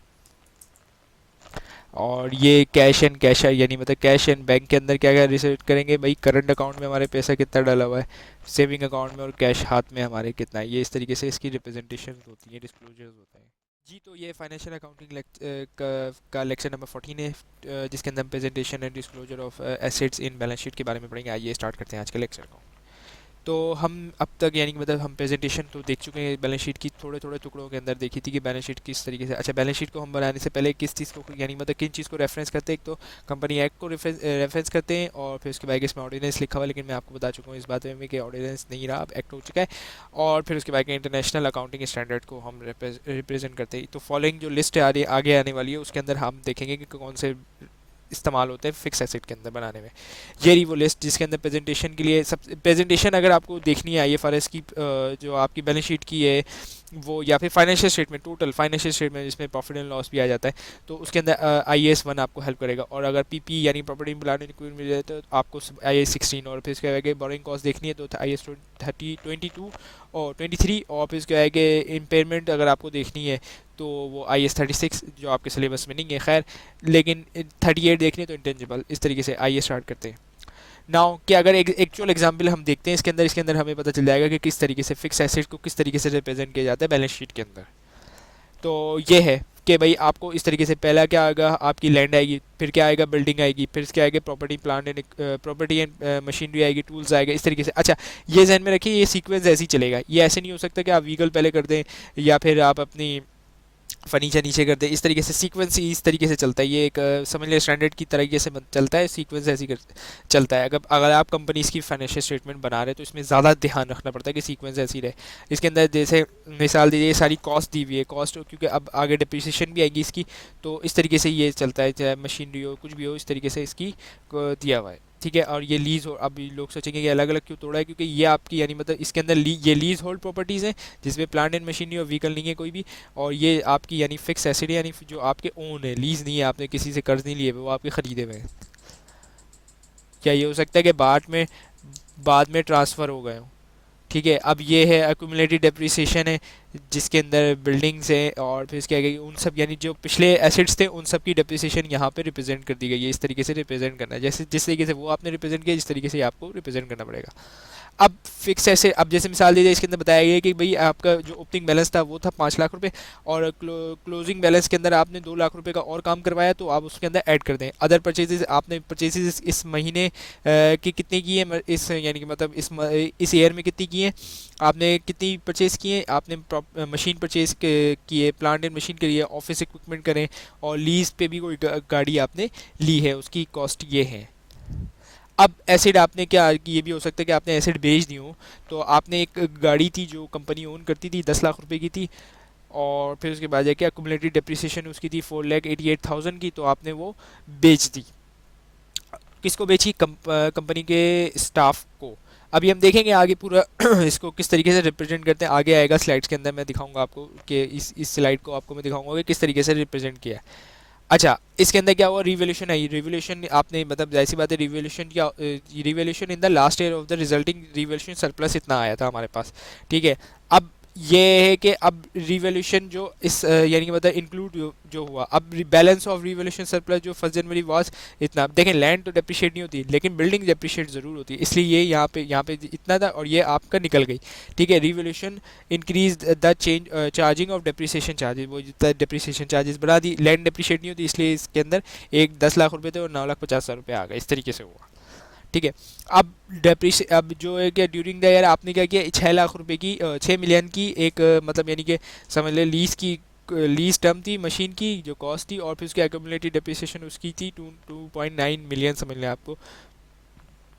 और ये कैश एंड कैश, यानी मतलब कैश एंड बैंक के अंदर क्या क्या रिसेट करेंगे भाई, करंट अकाउंट में हमारे पैसा कितना डाला हुआ है, सेविंग अकाउंट में, और कैश हाथ में हमारे कितना है, ये इस तरीके से इसकी रिप्रेजेंटेशन होती है, डिस्क्लोजर्स होते हैं। जी, तो ये फाइनेंशियल अकाउंटिंग का लेक्चर नंबर 14 है, जिसके अंदर presentation and disclosure of assets in balance sheet के बारे में पढ़ेंगे। आइए स्टार्ट करते हैं आज के लेक्चर को। तो हम अब तक यानी कि मतलब हम प्रेजेंटेशन तो देख चुके हैं बैलेंस शीट की, थोड़े थोड़े टुकड़ों के अंदर देखी थी कि बैलेंस शीट किस तरीके से। अच्छा, बैलेंस शीट को हम बनाने से पहले किस चीज़ को यानी मतलब किन चीज़ को रेफरेंस करते हैं, एक तो कंपनी एक्ट को रेफरेंस करते हैं और फिर उसके बाद इसमें ऑर्डिनेंस लिखा हुआ है, लेकिन मैं आपको बता चुका हूँ इस बात में कि ऑर्डिनेंस नहीं रहा, अब एक्ट हो चुका है। और फिर उसके बाद इंटरनेशनल अकाउंटिंग स्टैंडर्ड को हम रिप्रेजेंट करते हैं। तो फॉलोइंग जो लिस्ट आगे आने वाली है उसके अंदर हम देखेंगे कि कौन से इस्तेमाल होते हैं फिक्स एसेट के अंदर बनाने में। ये रही वो लिस्ट जिसके अंदर प्रेजेंटेशन के लिए सब प्रेजेंटेशन अगर आपको देखनी है आईएफआरएस की जो आपकी बैलेंस शीट की है वो, या फिर financial statement, total financial statement जिसमें प्रॉफिट एंड लॉस भी आ जाता है, तो उसके अंदर IAS 1 आपको हेल्प करेगा। और अगर पीपी यानी प्रॉपर्टी प्लांट एंड इक्विपमेंट मिल जाए तो आपको IAS 16, और फिर इसके आगे बोरिंग कॉस्ट देखनी है तो IAS 22 और 23, और फिर इसके आगे इम्पेयरमेंट अगर आपको देखनी है तो वो IAS 36 जो आपके सिलेबस में नहीं है खैर, लेकिन 38 देखनी है तो इंटेंजिबल। इस तरीके से आइए स्टार्ट करते हैं नाउ कि अगर एक एक्चुअल एग्जांपल हम देखते हैं इसके अंदर हमें पता चल जाएगा कि किस तरीके से फिक्स एसेट को किस तरीके से रिप्रेजेंट किया जाता है बैलेंस शीट के अंदर। तो ये है कि भाई आपको इस तरीके से पहला क्या आएगा, आपकी लैंड आएगी, फिर क्या आएगा, बिल्डिंग आएगी, फिर इसके आएगा प्रॉपर्टी एंड मशीनरी आएगी, टूल्स आएगा, इस तरीके से। अच्छा, ये ध्यान में रखिए ये सीक्वेंस ऐसे ही चलेगा, ये ऐसे नहीं हो सकता कि आप व्हीकल पहले कर दें या फिर आप अपनी फर्नीचर नीचे कर दे, इस तरीके से सीक्वेंस इस तरीके से चलता है। ये एक समझ लिया स्टैंडर्ड की तरीके से चलता है, सीक्वेंस ऐसी चलता है। अगर अगर आप कंपनीज की फाइनेंशियल स्टेटमेंट बना रहे हैं तो इसमें ज़्यादा ध्यान रखना पड़ता है कि सीक्वेंस ऐसी रहे। इसके अंदर जैसे मिसाल दीजिए सारी कॉस्ट दी हुई है, कॉस्ट क्योंकि अब आगे डिप्रिसिएशन भी आएगी इसकी, तो इस तरीके से ये चलता है, चाहे मशीनरी हो कुछ भी हो, इस तरीके से इसकी दिया हुआ है। ठीक है, और ये लीज हो, अब लोग सोचेंगे कि अलग अलग क्यों तोड़ा है, क्योंकि ये आपकी यानी मतलब इसके अंदर ये लीज होल्ड प्रॉपर्टीज़ हैं जिसमें प्लांट एंड मशीनरी और व्हीकल नहीं है कोई भी, और ये आपकी यानी फिक्स एसेट है यानी जो आपके ओन है, लीज नहीं है, आपने किसी से कर्ज नहीं लिए हुए, वो आपके ख़रीदे हुए हैं। क्या ये हो सकता है कि बाद में ट्रांसफ़र हो गए हों। ठीक है, अब ये है एक्यूमुलेटेड डेप्रिसिएशन है जिसके अंदर बिल्डिंग्स हैं और फिर इसके आगे उन सब यानी जो पिछले एसेट्स थे उन सब की डेप्रिसिएशन यहाँ पे रिप्रेजेंट कर दी गई है। इस तरीके से रिप्रेजेंट करना है, जैसे जिस तरीके से वो आपने रिप्रेजेंट किया जिस तरीके से आपको रिप्रेजेंट करना पड़ेगा। अब फिक्स ऐसे, अब जैसे मिसाल दीजिए इसके अंदर बताया गया है कि भाई आपका जो ओपनिंग बैलेंस था वो था 5 लाख रुपए, और क्लोजिंग बैलेंस के अंदर आपने 2 लाख रुपए का और काम करवाया, तो आप उसके अंदर ऐड कर दें अदर परचेजेस। आपने परचेजेस इस महीने की कितनी की है, इस यानी कि मतलब इस ईयर में कितनी की है, आपने कितनी परचेज की है, आपने मशीन परचेज की है, प्लांट एंड मशीन के लिए, ऑफिस इक्विपमेंट करें, और लीज पे भी कोई गाड़ी आपने ली है, उसकी कॉस्ट ये है। अब एसिड आपने क्या कि ये भी हो सकता है कि आपने एसिड बेच दी हो, तो आपने एक गाड़ी थी जो कंपनी ओन करती थी 10 लाख रुपए की थी, और फिर उसके बाद जाके अकुमुलेटेड डेप्रिसिएशन उसकी थी 4,88,000 की, तो आपने वो बेच दी। किसको बेची, कंपनी के स्टाफ को। अभी हम देखेंगे आगे पूरा इसको किस तरीके से रिप्रेजेंट करते हैं, आगे आएगा स्लाइड्स के अंदर मैं दिखाऊंगा आपको कि इस स्लाइड को आपको मैं दिखाऊंगा कि किस तरीके से रिप्रेजेंट किया है। अच्छा, इसके अंदर क्या हुआ, रिवोल्यूशन आई, रिवोल्यूशन आपने मतलब ऐसी बात है, रिवोल्यूशन क्या, revolution in the last year of the resulting revolution surplus इतना आया था हमारे पास। ठीक है, अब ये है कि अब रिवोल्यूशन जो इस यानी कि मतलब इंक्लूड जो हुआ, अब बैलेंस ऑफ रिवोल्यूशन सरप्लस जो 1 जनवरी वाज इतना। अब देखें लैंड तो डेप्रिशिएट नहीं होती लेकिन बिल्डिंग डेप्रिशिएट ज़रूर होती है, इसलिए ये यहाँ पे इतना था और ये आपका निकल गई। ठीक है, revolution increase the change charging of depreciation charges, वो जितना डेप्रिसिएशन चार्जेस बढ़ा दी, लैंड डेप्रिशिएट नहीं होती इसलिए इसके अंदर एक 10 लाख रुपए थे और 9,50,000 रुपये आ गए, इस तरीके से हुआ। ठीक है, अब जो है कि ड्यूरिंग द ईयर आपने क्या किया, 6 लाख रुपए की 6 मिलियन की एक मतलब यानी कि समझ ले लीज की लीज टर्म थी मशीन की जो कॉस्ट थी, और फिर उसकी एक्यूमुलेटेड डेप्रिसिएशन उसकी थी 2.9 मिलियन समझ लें आपको,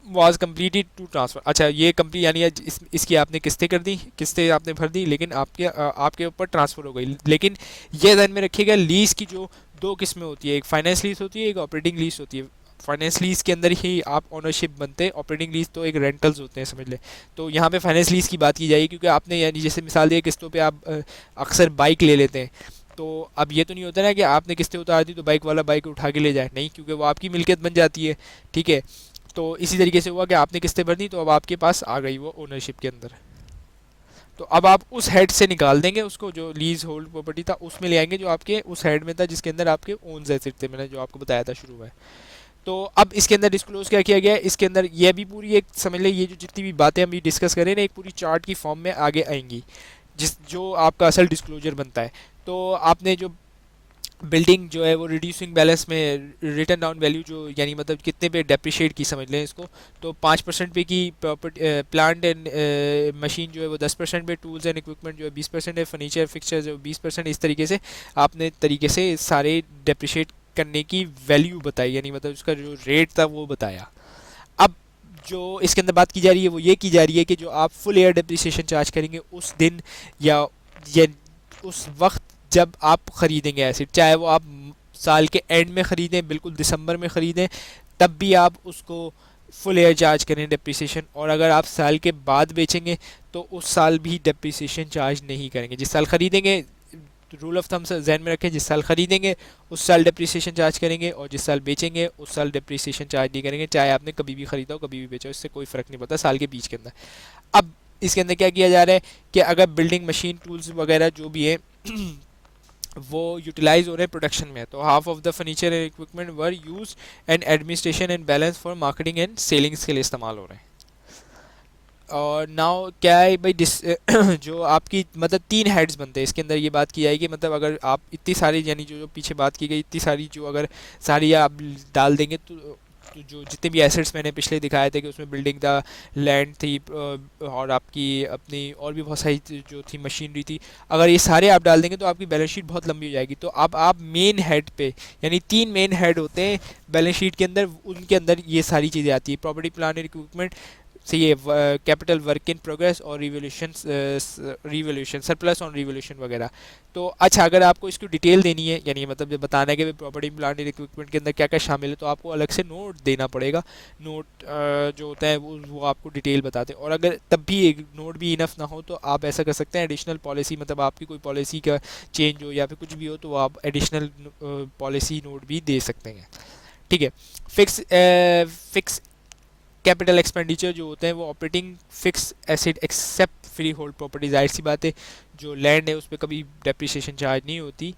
वाज कम्प्लीटेड टू ट्रांसफ़र। अच्छा, ये कंप्लीट यानी इसकी आपने किस्तें कर दी, किस्तें आपने भर दी, लेकिन आपके ऊपर ट्रांसफ़र हो गई। लेकिन ये ध्यान में रखिएगा लीज़ की जो दो किस्में होती है, एक फाइनेंस लीज होती है, एक ऑपरेटिंग लीज होती है। फाइनेंस लीज के अंदर ही आप ओनरशिप बनते हैं, ऑपरेटिंग लीज तो एक रेंटल्स होते हैं समझ लें। तो यहाँ पे फाइनेंस लीज की बात की जाएगी क्योंकि आपने यानी जैसे मिसाल दिए किस्तों पे आप अक्सर बाइक ले लेते हैं, तो अब ये तो नहीं होता ना कि आपने किस्तें उतार दी तो बाइक वाला बाइक उठा के ले जाए, नहीं, क्योंकि वो आपकी मिल्कियत बन जाती है। ठीक है, तो इसी तरीके से हुआ कि आपने किस्तें भर दी तो अब आपके पास आ गई वो ओनरशिप के अंदर। तो अब आप उस हेड से निकाल देंगे उसको, जो लीज होल्ड प्रॉपर्टी था उसमें ले आएंगे जो आपके उस हेड में था जिसके अंदर आपके ओन एसेट थे, मैंने जो आपको बताया था शुरू में। तो अब इसके अंदर डिस्क्लोज क्या किया गया है, इसके अंदर ये भी पूरी एक समझ लें, ये जो जितनी भी बातें हम डिस्कस करें ना एक पूरी चार्ट की फॉर्म में आगे आएंगी, जो आपका असल डिस्क्लोजर बनता है। तो आपने जो बिल्डिंग जो है वो रिड्यूसिंग बैलेंस में रिटर्न डाउन वैल्यू जो यानी मतलब कितने पे डेप्रिशिएट की समझ लें इसको, तो 5% पे की प्रॉपर्टी प्लांट एंड मशीन जो है वो 10% पे, टूल्स एंड इक्विपमेंट जो है 20% है, फर्नीचर फिक्सचर जो 20%, इस तरीके से आपने तरीके से सारे डेप्रिशिएट करने की वैल्यू बताई, यानी मतलब उसका जो रेट था वो बताया। अब जो इसके अंदर बात की जा रही है वो ये की जा रही है कि जो आप फुल एयर डेप्रिसिएशन चार्ज करेंगे उस दिन या उस वक्त जब आप ख़रीदेंगे एसिड, चाहे वो आप साल के एंड में ख़रीदें, बिल्कुल दिसंबर में ख़रीदें, तब भी आप उसको फुल एयर चार्ज करें डेप्रिसिएशन। और अगर आप साल के बाद बेचेंगे तो उस साल भी डेप्रिसिएशन चार्ज नहीं करेंगे। जिस साल ख़रीदेंगे, रूल ऑफ थंब जहन में रखें, जिस साल ख़रीदेंगे उस साल डेप्रिसिएशन चार्ज करेंगे, और जिस साल बेचेंगे उस साल डेप्रिसिएशन चार्ज नहीं करेंगे, चाहे आपने कभी भी ख़रीदा हो कभी भी बेचा हो, इससे कोई फ़र्क नहीं पड़ता साल के बीच के अंदर। अब इसके अंदर क्या किया जा रहा है कि अगर बिल्डिंग मशीन टूल्स वगैरह जो भी है वो यूटिलाइज हो रहे हैं प्रोडक्शन में, तो half of the furniture and equipment were use and administration and balance for marketing and ceilings के लिए इस्तेमाल हो रहे हैं। और नाउ क्या है भाई जो आपकी मतलब तीन हेड्स बनते हैं इसके अंदर, ये बात की जाएगी मतलब अगर आप इतनी सारी यानी जो जो पीछे बात की गई इतनी सारी जो अगर सारी आप डाल देंगे तो जो जितने भी एसेट्स मैंने पिछले दिखाए थे कि उसमें बिल्डिंग था, लैंड थी, और आपकी अपनी और भी बहुत सारी जो थी मशीनरी थी, अगर ये सारे आप डाल देंगे तो आपकी बैलेंस शीट बहुत लंबी हो जाएगी। तो अब आप मेन हेड पे, यानी तीन मेन हेड होते हैं बैलेंस शीट के अंदर, उनके अंदर ये सारी चीज़ें आती है, प्रॉपर्टी प्लांट एंड इक्विपमेंट से ये कैपिटल वर्क इन प्रोग्रेस और रिवोल्यूशन सरप्लस ऑन रिवोल्यूशन वगैरह। तो अच्छा, अगर आपको इसकी डिटेल देनी है यानी मतलब जब बताना है कि प्रॉपर्टी प्लांट एंड इक्विपमेंट के अंदर क्या क्या शामिल है, तो आपको अलग से नोट देना पड़ेगा। नोट जो होता है वो आपको डिटेल बताते हैं, और अगर तब भी एक नोट भी इनफ ना हो तो आप ऐसा कर सकते हैं एडिशनल पॉलिसी, मतलब आपकी कोई पॉलिसी का चेंज हो या फिर कुछ भी हो तो आप एडिशनल पॉलिसी नोट भी दे सकते हैं। ठीक है। फिक्स कैपिटल एक्सपेंडिचर जो होते हैं वो operating fix asset except free hold property, जाहिर सी बात है जो लैंड है उस पर कभी डेप्रिसिएशन चार्ज नहीं होती।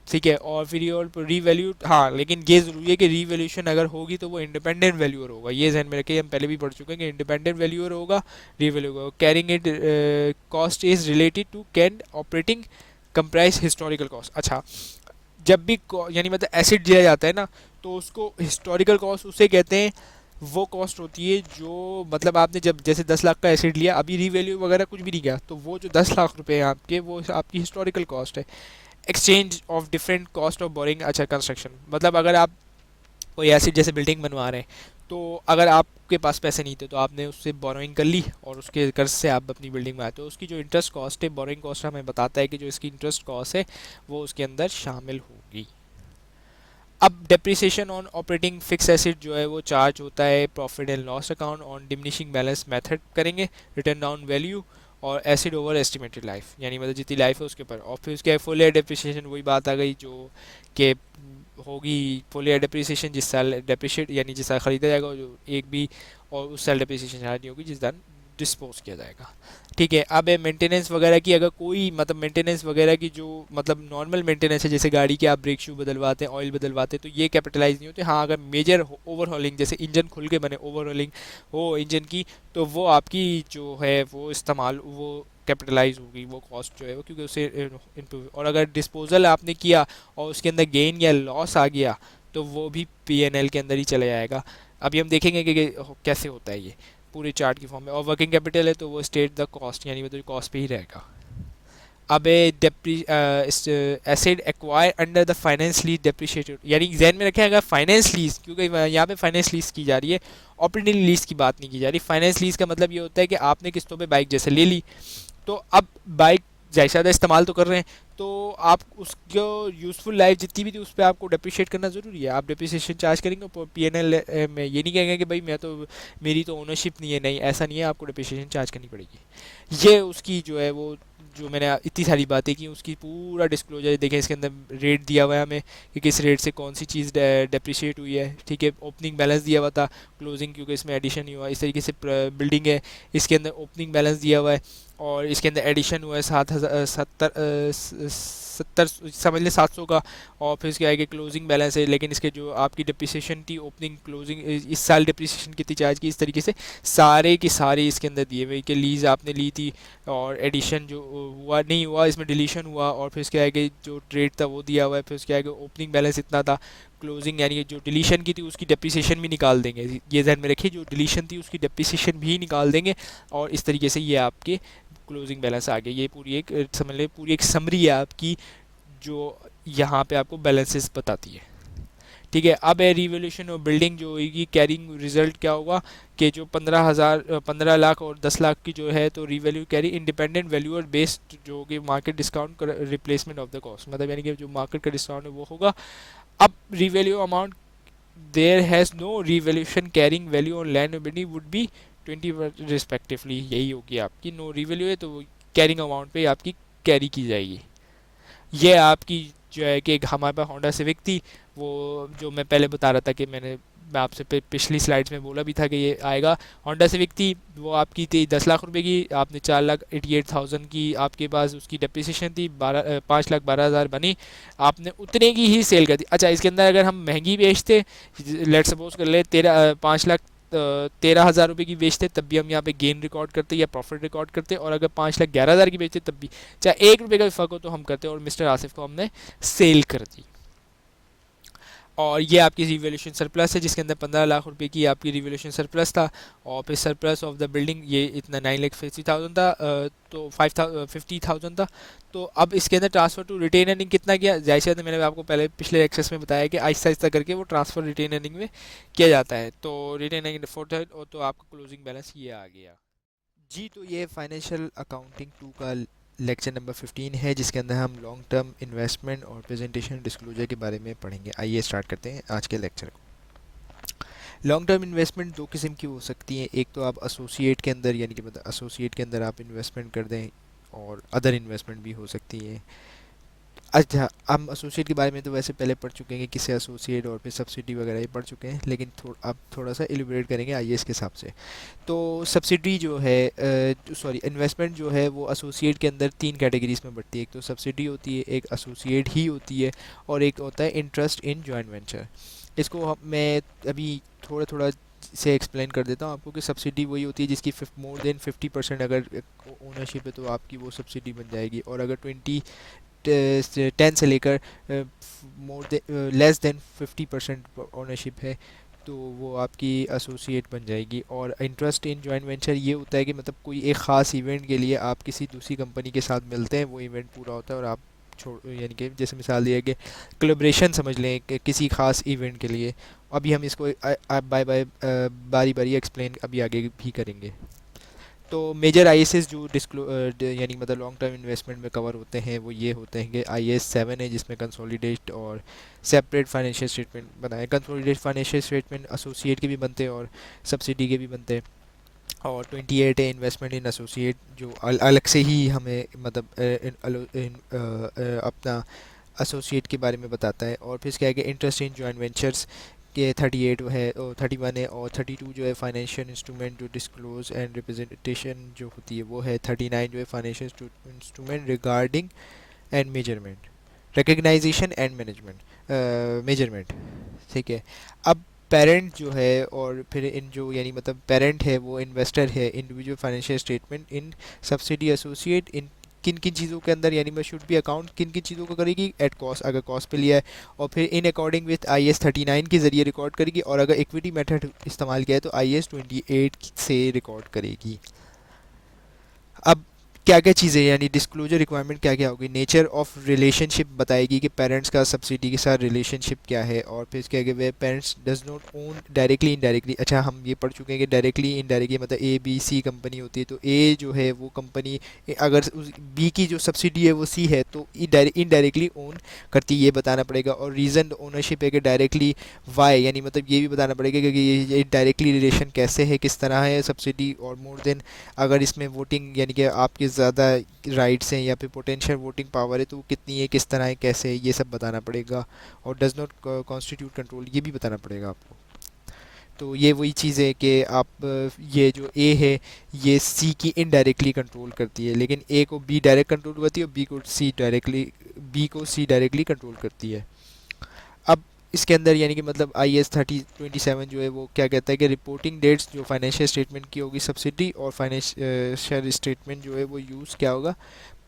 ठीक है। और फ्री होल्ड रीवैल्यू, हाँ लेकिन ये ज़रूरी है कि रीवैल्यूशन अगर होगी तो वो इंडिपेंडेंट वैल्यूअर होगा, ये जहन में रखिए, हम पहले भी पढ़ चुके हैं कि इंडिपेंडेंट वैल्यूअर होगा, रीवैल्यू होगा। Carrying it cost is related to can operating comprise historical cost. अच्छा, जब भी यानी मतलब एसिड दिया जाता है ना तो उसको हिस्टोरिकल कॉस्ट उसे कहते हैं, वो कॉस्ट होती है जो मतलब आपने जब जैसे 10 लाख का एसिड लिया, अभी रीवैल्यू वगैरह कुछ भी नहीं किया, तो वो जो 10 लाख रुपए हैं आपके वो आपकी हिस्टोरिकल कॉस्ट है। Exchange of different cost of boring, अच्छा कंस्ट्रक्शन, मतलब अगर आप कोई एसिड जैसे बिल्डिंग बनवा रहे हैं तो अगर आपके पास पैसे नहीं थे तो आपने उससे बोरोइंग कर ली और उसके कर्ज से आप अपनी बिल्डिंग बनाए, तो उसकी जो इंटरेस्ट कॉस्ट है, बोरिंग कॉस्ट हमें बताता है कि जो इसकी इंटरेस्ट कॉस्ट है वो उसके अंदर शामिल होगी। अब depreciation on operating fix asset जो है वो चार्ज होता है profit and loss account on diminishing balance method करेंगे, रिटर्न डाउन वैल्यू और एसिड ओवर एस्टिमेटेड लाइफ, यानी मतलब जितनी लाइफ है उसके ऊपर। और फिर उसके फुल ईयर डेप्रिसिएशन, वही बात आ गई जो कि होगी फुल ईयर डेप्रिसिएशन जिस साल डेप्रिशिएट यानी जिस साल ख़रीदा जाएगा जो एक भी, और उस साल डेप्रिसिएशन चार्ज नहीं होगी जिस दिन डिस्पोज किया जाएगा। ठीक है। अब मेंटेनेंस वगैरह की, अगर कोई मतलब मेंटेनेंस वगैरह की जो मतलब नॉर्मल मेंटेनेंस है, जैसे गाड़ी के आप ब्रेक शू बदलवाते हैं, ऑयल बदलवाते हैं, तो ये कैपिटलाइज नहीं होते। हाँ, अगर मेजर ओवरहॉलिंग जैसे इंजन खुल के बने ओवरहॉलिंग हो इंजन की, तो वो आपकी जो है वो इस्तेमाल वो कैपिटलाइज होगी वो कॉस्ट जो है वो, क्योंकि उसे इम्प्रूव। और अगर डिस्पोजल आपने किया और उसके अंदर गेन या लॉस आ गया तो वो भी पी&एल के अंदर ही चले जाएगा। अभी हम देखेंगे कि कैसे होता है ये पूरे चार्ट की फॉर्म में। और वर्किंग कैपिटल है तो वो स्टेट द कॉस्ट, यानी मतलब कॉस्ट पे ही रहेगा। अब asset acquire under the finance lease depreciated, यानी जहन में रखें अगर फाइनेंस लीज, क्योंकि यहाँ पे फाइनेंस लीज की जा रही है, ऑपरेटिंग लीज की बात नहीं की जा रही। फाइनेंस लीज का मतलब ये होता है कि आपने किस्तों पे बाइक जैसे ले ली, तो अब बाइक जैसे ज़्यादा इस्तेमाल तो कर रहे हैं, तो आप उसको यूज़फुल लाइफ जितनी भी थी उस पर आपको डेप्रिशिएट करना ज़रूरी है। आप डेप्रिसिएशन चार्ज करेंगे पी&एल में, ये नहीं कहेंगे कि भाई मैं तो मेरी तो ओनरशिप नहीं है, नहीं ऐसा नहीं है, आपको डेप्रिसिएशन चार्ज करनी पड़ेगी। ये उसकी जो है वो जो मैंने इतनी सारी बातें की उसकी पूरा डिस्क्लोजर देखें, इसके अंदर रेट दिया हुआ है हमें कि किस रेट से कौन सी चीज़ डेप्रिशिएट हुई है। ठीक है। ओपनिंग बैलेंस दिया हुआ था, क्लोजिंग क्योंकि इसमें एडिशन नहीं हुआ, इस तरीके से बिल्डिंग है इसके अंदर ओपनिंग बैलेंस दिया हुआ है, और इसके अंदर एडिशन हुआ है 7,000 70 समझ ले 700 का। और फिर इसके आगे क्लोजिंग बैलेंस है, लेकिन इसके जो आपकी डिप्रिसिएशन थी ओपनिंग क्लोजिंग इस साल डिप्रिसिएशन कितनी चार्ज की, इस तरीके से सारे की सारे इसके अंदर दिए हुए कि लीज आपने ली थी और एडिशन जो हुआ नहीं हुआ इसमें डिलीशन हुआ, और फिर उसके आगे जो ट्रेड था वो दिया हुआ है, फिर उसके आगे ओपनिंग बैलेंस इतना था, क्लोजिंग यानी कि जो डिलीशन की थी उसकी डेप्रिसिएशन भी निकाल देंगे, ये ध्यान में रखिए, जो डिलीशन थी उसकी डेप्रिसिएशन भी निकाल देंगे। और इस तरीके से ये आपके क्लोजिंग बैलेंस आ गया। ये पूरी एक समझ लें पूरी एक समरी है आपकी जो यहाँ पे आपको बैलेंसेस बताती है। ठीक है, अब है रिवोल्यूशन ऑफ बिल्डिंग जो होगी, कैरिंग रिजल्ट क्या होगा कि जो 15 लाख और 10 लाख की जो है तो रिवैल्यू कैरी इंडिपेंडेंट वैल्यू और बेस्ड जो होगी market discount replacement of the cost, मतलब यानी कि जो मार्केट का डिस्काउंट है वो होगा। अब revalue amount there has no revaluation carrying value on land और बिल्डिंग वुड बी 20 रिस्पेक्टिवली, यही होगी आपकी। नो रिवैल्यू है तो वो कैरिंग अमाउंट पे आपकी कैरी की जाएगी। ये आपकी जो है कि एक हमारे पास होंडा सिविक थी, वो जो मैं पहले बता रहा था कि मैं आपसे पिछली स्लाइड्स में बोला भी था कि ये आएगा। होंडा सिविक थी, वो आपकी थी 10 लाख रुपए की, आपने 4,88,000 की आपके पास उसकी डेप्रिसिएशन थी, 5,12,000 बनी, आपने उतने की ही सेल कर दी। अच्छा, इसके अंदर अगर हम महंगी बेचते, लेट सपोज कर ले 5,13,000 रुपये की बेचते, तब भी हम यहाँ पे गेन रिकॉर्ड करते या प्रॉफिट रिकॉर्ड करते, और अगर 5,11,000 की बेचते तब भी, चाहे 1 रुपये का भी फ़र्क हो तो हम करते, और मिस्टर आसिफ को हमने सेल कर दी। और ये आपकी रिवोल्यूशन सरप्लस है जिसके अंदर 15 लाख रुपए की आपकी रिवोल्यूशन सरप्लस था, और फिर सरप्लस ऑफ द बिल्डिंग ये इतना 9,50,000 था, तो 50,000 था। तो अब इसके अंदर ट्रांसफ़र टू रिटेन अर्निंग कितना किया, जाहिर सी बात है मैंने आपको पहले पिछले एक्सेस में बताया कि आहिस्ता आहिस्ता करके वो ट्रांसफ़र रिटेन अर्निंग में किया जाता है। तो रिटेन अर्निंग फोर्थ है, और तो आपका क्लोजिंग बैलेंस ये आ गया। जी, तो ये फाइनेंशियल अकाउंटिंग 2 का लेक्चर नंबर 15 है जिसके अंदर हम लॉन्ग टर्म इन्वेस्टमेंट और प्रेजेंटेशन डिस्क्लोजर के बारे में पढ़ेंगे। आइए स्टार्ट करते हैं आज के लेक्चर को। लॉन्ग टर्म इन्वेस्टमेंट दो किस्म की हो सकती हैं, एक तो आप एसोसिएट के अंदर यानी कि मतलब एसोसिएट के अंदर आप इन्वेस्टमेंट कर दें, और अदर इन्वेस्टमेंट भी हो सकती है। अच्छा, हम एसोसिएट के बारे में तो वैसे पहले पढ़ चुके हैं कि किसे एसोसिएट और फिर सब्सिडी वगैरह ये पढ़ चुके हैं, लेकिन अब थोड़ा सा एलिब्रेट करेंगे आइए इसके हिसाब से। तो सब्सिडी जो है सॉरी इन्वेस्टमेंट जो है वो एसोसिएट के अंदर 3 कैटेगरीज में बढ़ती है, एक तो सब्सिडी होती है, एक एसोसिएट ही होती है, और एक होता है इंटरेस्ट इन जॉइंट वेंचर। इसको मैं अभी थोड़ा थोड़ा से एक्सप्लेन कर देता हूँ आपको कि सब्सिडी वही होती है जिसकी मोर देन 50% अगर ओनरशिप है तो आपकी वो सब्सिडी बन जाएगी, और अगर 10 से लेकर more than less than 50% ownership है तो वो आपकी एसोसिएट बन जाएगी। और इंटरेस्ट इन जॉइंट वेंचर ये होता है कि मतलब कोई एक ख़ास इवेंट के लिए आप किसी दूसरी कंपनी के साथ मिलते हैं, वो इवेंट पूरा होता है और आप छोड़ यानी कि जैसे मिसाल दिया कि कोलैबोरेशन समझ लें कि किसी ख़ास इवेंट के लिए। अभी हम इसको बाय बाय बारी बारी एक्सप्लेन अभी आगे भी करेंगे। तो मेजर आईएसएस जो यानी मतलब लॉन्ग टर्म इन्वेस्टमेंट में कवर होते हैं वो ये होते हैं कि आईएएस 7 है जिसमें कंसोलिडेट और सेपरेट फाइनेंशियल स्टेटमेंट बनाए। कंसोलिडेट फाइनेंशियल स्टेटमेंट एसोसिएट के भी बनते हैं और सब्सिडी के भी बनते हैं। और 28 है इन्वेस्टमेंट इन एसोसिएट जो अलग से ही हमें मतलब अपना एसोसिएट के बारे में बताता है। और फिर क्या है कि इंटरेस्ट इन जॉइंट वेंचर्स के 38 है और 31 है, और 32 जो है फाइनेंशियल इंस्ट्रूमेंट जो डिस्क्लोज एंड रिप्रेजेंटेशन जो होती है वो है। 39 जो है financial instrument regarding and measurement recognisation and management measurement. ठीक है, अब पेरेंट जो है और फिर इन जो यानी मतलब पेरेंट है वो इन्वेस्टर है, individual financial statement in subsidy associate इन किन किन चीज़ों के अंदर यानी मैं शुड भी अकाउंट किन किन चीज़ों को करेगी एट कॉस्ट अगर कॉस्ट पे लिया है, और फिर इन अकॉर्डिंग विथ IAS 39 के ज़रिए रिकॉर्ड करेगी, और अगर इक्विटी मेथड इस्तेमाल किया है तो IAS 28 से रिकॉर्ड करेगी। अब क्या क्या चीज़ें यानी डिस्क्लोजर रिक्वायरमेंट क्या क्या होगी, नेचर ऑफ रिलेशनशिप बताएगी कि पेरेंट्स का सब्सिडी के साथ रिलेशनशिप क्या है, और फिर क्या कहते हैं parents does not own directly indirectly. अच्छा, हम ये पढ़ चुके हैं कि डायरेक्टली इनडायरेक्टली मतलब ABC कंपनी होती है, तो A जो है वो कंपनी अगर उस B की जो सब्सिडी है वो C है तो इनडायरेक्टली ओन करती है, ये बताना पड़ेगा। और रीज़न ओनरशिप है कि डायरेक्टली Y यानी मतलब ये भी बताना पड़ेगा कि ये डायरेक्टली रिलेशन कैसे है, किस तरह है सब्सिडी, और मोर देन अगर इसमें वोटिंग यानी कि आपके ज़्यादा राइट्स हैं या फिर पोटेंशियल वोटिंग पावर है तो वो कितनी है, किस तरह है, कैसे है, ये सब बताना पड़ेगा। और डज नॉट कॉन्स्टिट्यूट कंट्रोल ये भी बताना पड़ेगा आपको। तो ये वही चीज़ है कि आप ये जो ए है ये सी की इनडायरेक्टली कंट्रोल करती है, लेकिन ए को बी डायरेक्ट कंट्रोल करती है और बी को सी डायरेक्टली कंट्रोल करती है। अब इसके अंदर यानी कि मतलब आई एस 3027 जो है वो क्या कहता है कि रिपोर्टिंग डेट्स जो फाइनेंशियल स्टेटमेंट की होगी सब्सिडी और फाइनेंशियल स्टेटमेंट जो है वो यूज़ क्या होगा,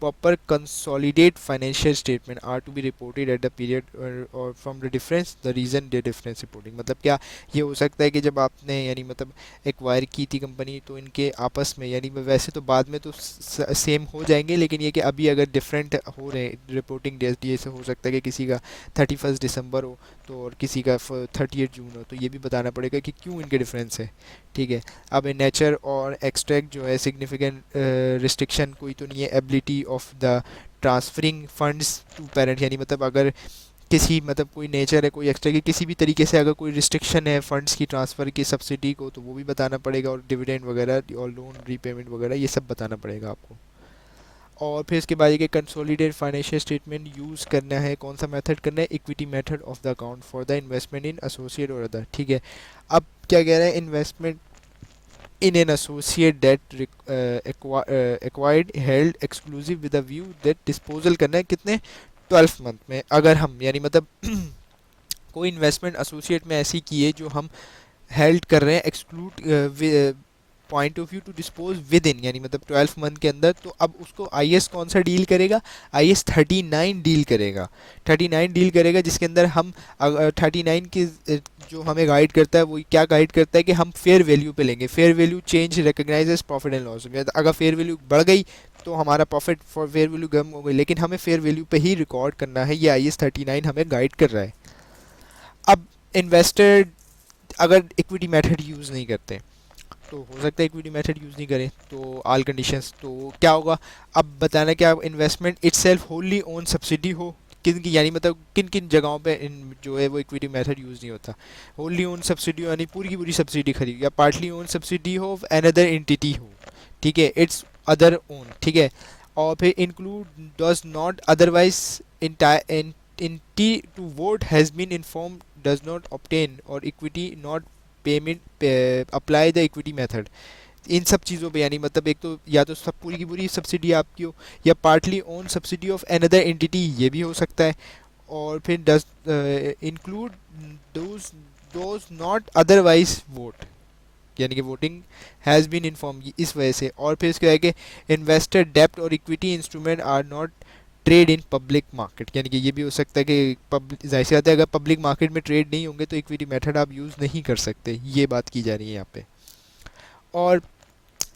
proper consolidate financial statement are to be reported at the period or from the difference the reason the difference reporting। मतलब क्या ये हो सकता है कि जब आपने यानी मतलब एक्वायर की थी कंपनी तो इनके आपस में यानी वैसे तो बाद में तो सेम हो जाएंगे, लेकिन ये कि अभी अगर डिफरेंट हो रहे रिपोर्टिंग डेट, ये से हो सकता है कि किसी का 31 दिसंबर हो तो और किसी का 30 जून हो, तो ये भी बताना पड़ेगा कि क्यों इनके डिफरेंस है। ठीक है। अब नेचर और एक्सट्रैक्ट जो है सिग्निफिकेंट रिस्ट्रिक्शन कोई तो नहीं है ability of the transferring funds to parent, यानी मतलब अगर किसी मतलब कोई नेचर है कोई एक्स्ट्रा की किसी भी तरीके से अगर कोई रिस्ट्रिक्शन है फंड्स की ट्रांसफ़र की सब्सिडी को तो वो भी बताना पड़ेगा, और डिविडेंड वगैरह और लोन रीपेमेंट वगैरह ये सब बताना पड़ेगा आपको। और फिर इसके बाद ये कंसोलिडेटेड फाइनेंशियल स्टेटमेंट यूज़ करना है, कौन सा मेथड करना है, equity method of the account for the investment in associate और अदर। ठीक है। अब क्या कह रहा है, investment in an associate that acquired held exclusive with a view that disposal करना है कितने 12 मंथ में। अगर हम यानी मतलब कोई इन्वेस्टमेंट एसोसिएट में ऐसी की है जो हम हेल्ड कर रहे हैं exclude point of view to dispose within यानी मतलब 12 मंथ के अंदर, तो अब उसको आई एस कौन सा डील करेगा, आई एस 39 डील करेगा। 39 डील करेगा जिसके अंदर हम 39 की जो हमें गाइड करता है वो क्या गाइड करता है कि हम फेयर वैल्यू पे लेंगे। Fair value change recognises profit and loss, अगर फेयर वैल्यू बढ़ गई तो हमारा प्रॉफिट फॉर फेयर वैल्यू कम हो गई, लेकिन हमें फेयर वैल्यू पे ही रिकॉर्ड करना है, ये आई एस 39 हमें गाइड कर रहा है। अब इन्वेस्टर अगर इक्विटी मेथड यूज़ नहीं करते तो हो सकता है इक्विटी मेथड यूज़ नहीं करें तो ऑल कंडीशंस तो क्या होगा, अब बताना क्या investment itself Holi own subsidy हो, किन की यानी मतलब किन किन जगहों पे जो है वो इक्विटी मेथड यूज़ नहीं होता। होली ओन सब्सिडी यानी पूरी की पूरी सब्सिडी खरीद, या पार्टली ओन सब्सिडी हो अनदर एंटिटी हो, ठीक है, इट्स अदर ओन, ठीक है। और फिर include does not otherwise entity to vote has been informed does not obtain और equity not payment apply the equity method. इन सब चीज़ों पे यानी मतलब एक तो या तो सब पूरी की पूरी सब्सिडी आपकी हो या partly own subsidy of another entity, ये भी हो सकता है। और फिर does include those those not otherwise vote यानी कि वोटिंग हैज़ बीन इन्फॉर्म, इस वजह से। और फिर इसके आगे इन्वेस्टर डेप्ट और equity instrument are not trade in public market, यानी कि ये भी हो सकता है कि जाहिर सी बात है अगर पब्लिक मार्केट में ट्रेड नहीं होंगे तो इक्विटी मेथड आप यूज़ नहीं कर सकते, ये बात की जा रही है यहाँ पे। और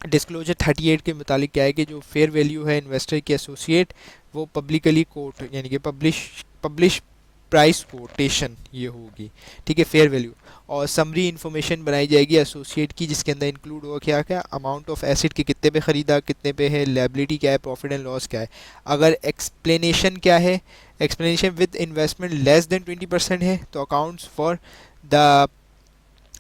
डिस्क्लोजर 38 के मुतालिक क्या है कि जो फेयर वैल्यू है इन्वेस्टर की एसोसिएट वो पब्लिकली कोट यानी कि पब्लिश प्राइस कोटेशन ये होगी, ठीक है, फेयर वैल्यू। और समरी इन्फॉर्मेशन बनाई जाएगी एसोसिएट की जिसके अंदर इंक्लूड होगा क्या क्या, अमाउंट ऑफ एसेट के कितने पे ख़रीदा, कितने पे है, लायबिलिटी क्या है, प्रॉफिट एंड लॉस क्या है। अगर एक्सप्लेनेशन क्या है, explanation with investment less than 20% है तो accounts for the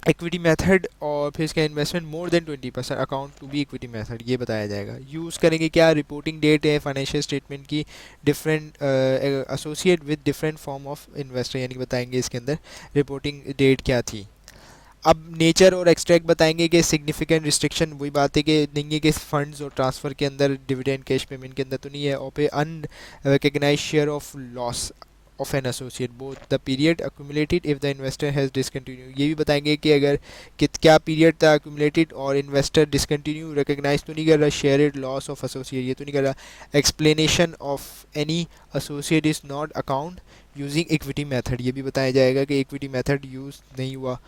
equity method, और फिर इसका investment more than 20% account to be equity method, ये बताया जाएगा। यूज़ करेंगे क्या, रिपोर्टिंग डेट है फाइनेंशियल स्टेटमेंट की different associate with different form of investor, यानी कि बताएंगे इसके अंदर रिपोर्टिंग डेट क्या थी। अब नेचर और एक्सट्रैक्ट बताएंगे कि सिग्निफिकेंट रिस्ट्रिक्शन वही बात है कि नहीं है कि फंड्स और ट्रांसफ़र के अंदर डिविडेंड कैश पेमेंट के अंदर तो नहीं है। और फिर unrecognised share of loss of an associate both the period accumulated if the investor has discontinue, ये भी बताएंगे कि अगर क्या पीरियड था अक्यूमुलेटेड और इन्वेस्टर डिसकंटिन्यू रिकग्नाइज तो नहीं कर रहा, शेयर्ड लॉस ऑफ एसोसिएट ये तो नहीं कर रहा। Explanation of any associate is not account using equity method, ये भी बताया जाएगा कि इक्विटी मेथड यूज़ नहीं हुआ,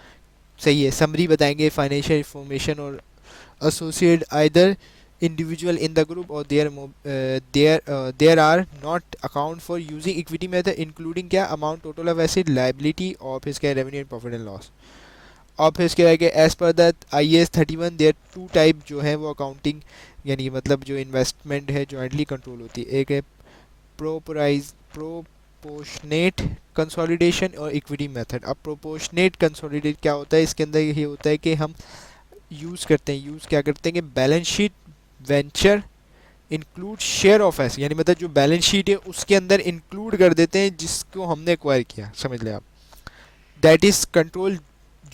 सही है। समरी बताएंगे फाइनेंशियल इंफॉर्मेशन और associate either individual in the group or there are not account for using equity method including क्या amount total of asset liability और फिर इसका revenue and profit and loss। और फिर इसके आगे as per the IAS 31 there two type जो है वो अकाउंटिंग यानी मतलब जो इन्वेस्टमेंट है जॉइंटली कंट्रोल होती है, एक है प्रोपोर्शनेट कंसोलिडेशन और इक्विटी मेथड। अब प्रोपोर्शनेट कंसोलिडेट क्या होता है, इसके अंदर ये होता है कि हम यूज़ क्या करते हैं कि balance sheet venture include share of S, यानी मतलब जो बैलेंस शीट है उसके अंदर इंक्लूड कर देते हैं जिसको हमने एक्वायर किया, समझ लें आप, दैट इज़ कंट्रोल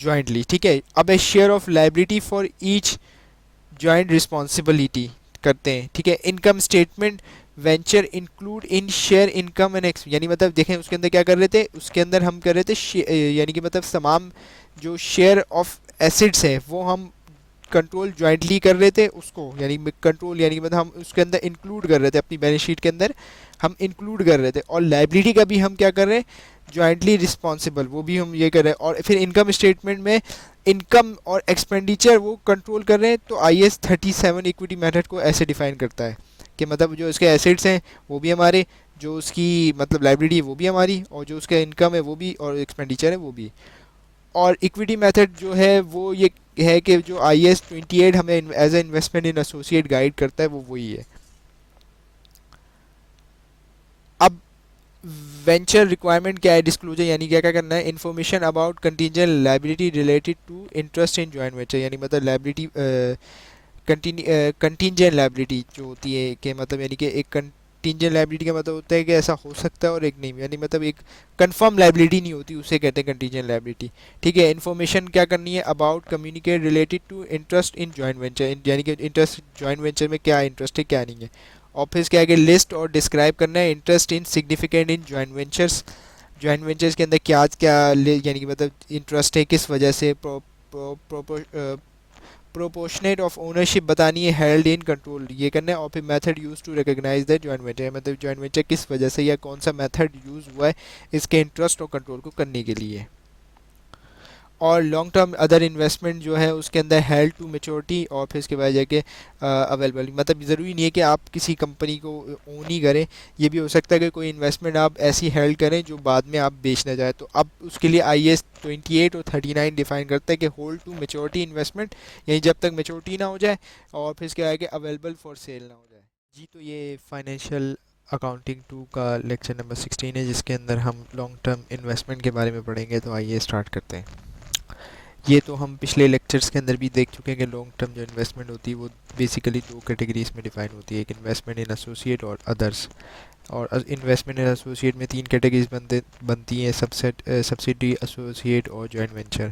जॉइंटली, ठीक है। अब है share of liability for each joint responsibility करते हैं, ठीक है। Income statement venture include in share income and expense, यानी मतलब देखें उसके अंदर क्या कर रहे थे, उसके अंदर हम कर रहे थे यानी कि मतलब तमाम जो शेयर ऑफ एसिड्स है वो हम कंट्रोल जॉइंटली कर रहे थे उसको, यानी कंट्रोल यानी कि मतलब हम उसके अंदर इंक्लूड कर रहे थे, अपनी बैलेंस शीट के अंदर हम इंक्लूड कर रहे थे। और लाइबिलिटी का भी हम क्या कर रहे हैं, जॉइंटली रिस्पॉन्सिबल, वो भी हम ये कर रहे हैं। और फिर इनकम स्टेटमेंट में इनकम और एक्सपेंडिचर वो कंट्रोल कर रहे हैं। तो IAS 37 इक्विटी मेथड को ऐसे डिफाइन करता है कि मतलब जो इसके एसेट्स हैं वो भी हमारे, जो उसकी मतलब लाइबिलिटी है वो भी हमारी, और जो उसका इनकम है वो भी, और एक्सपेंडिचर है वो भी। और इक्विटी मेथड जो है वो ये है कि जो IAS 28 हमें as a investment in associate guide करता है वो वही है। अब वेंचर रिक्वायरमेंट क्या है, डिस्क्लोजर, यानी क्या क्या करना है, information about contingent liability related to interest in joint venture, यानी मतलब लाइबिलिटी कंटीजेंट लाइबिलिटी जो होती है कि मतलब यानी कि एक कंटीजेंट लाइबिलिटी का मतलब होता है कि ऐसा हो सकता है और एक नहीं, यानी मतलब एक कंफर्म लाइबिलिटी नहीं होती, उसे कहते हैं कंटीजेंट लाइबिलिटी, ठीक है। इन्फॉर्मेशन क्या करनी है, about communicate related to interest in joint venture, यानी कि इंटरेस्ट जॉइंट वेंचर में क्या इंटरेस्ट है क्या नहीं है। और फिर क्या है कि लिस्ट और डिस्क्राइब करना है interest in significant in joint ventures, joint ventures के अंदर क्या क्या यानी कि मतलब इंटरेस्ट है किस वजह से, प्रोपोर्शनेट ऑफ ओनरशिप बतानी है, हेल्ड इन कंट्रोल ये करना है। और फिर method use to recognise the joint venture, मतलब जॉइंट वेंचर किस वजह से या कौन सा मेथड यूज हुआ है इसके इंटरेस्ट और कंट्रोल को करने के लिए। और लॉन्ग टर्म अदर इन्वेस्टमेंट जो है उसके अंदर हेल्ड टू मेच्योरिटी, और फिर इसके बाद जाके अवेलेबल, मतलब ज़रूरी नहीं है कि आप किसी कंपनी को ओन ही करें, ये भी हो सकता है कि कोई इन्वेस्टमेंट आप ऐसी हेल्ड करें जो बाद में आप बेचना चाहें। तो अब उसके लिए IAS 28 और 39 डिफाइन करता है कि होल्ड टू मेच्योरिटी इन्वेस्टमेंट, यानी जब तक मेच्योरिटी ना हो जाए, और फिर इसके आगे अवेलेबल फॉर सेल ना हो जाए। जी, तो ये फाइनेंशियल अकाउंटिंग 2 का लेक्चर नंबर 16 है, जिसके अंदर हम लॉन्ग टर्म इन्वेस्टमेंट के बारे में पढ़ेंगे। तो आइए स्टार्ट करते हैं। ये तो हम पिछले लेक्चर्स के अंदर भी देख चुके हैं कि लॉन्ग टर्म जो इन्वेस्टमेंट होती है वो बेसिकली दो कैटेगरीज में डिफाइन होती है, एक इन्वेस्टमेंट इन एसोसिएट और अदर्स। और इन्वेस्टमेंट इन एसोसिएट में तीन कैटेगरीज बनती हैं, सब्सिडी, एसोसिएट और जॉइंट वेंचर।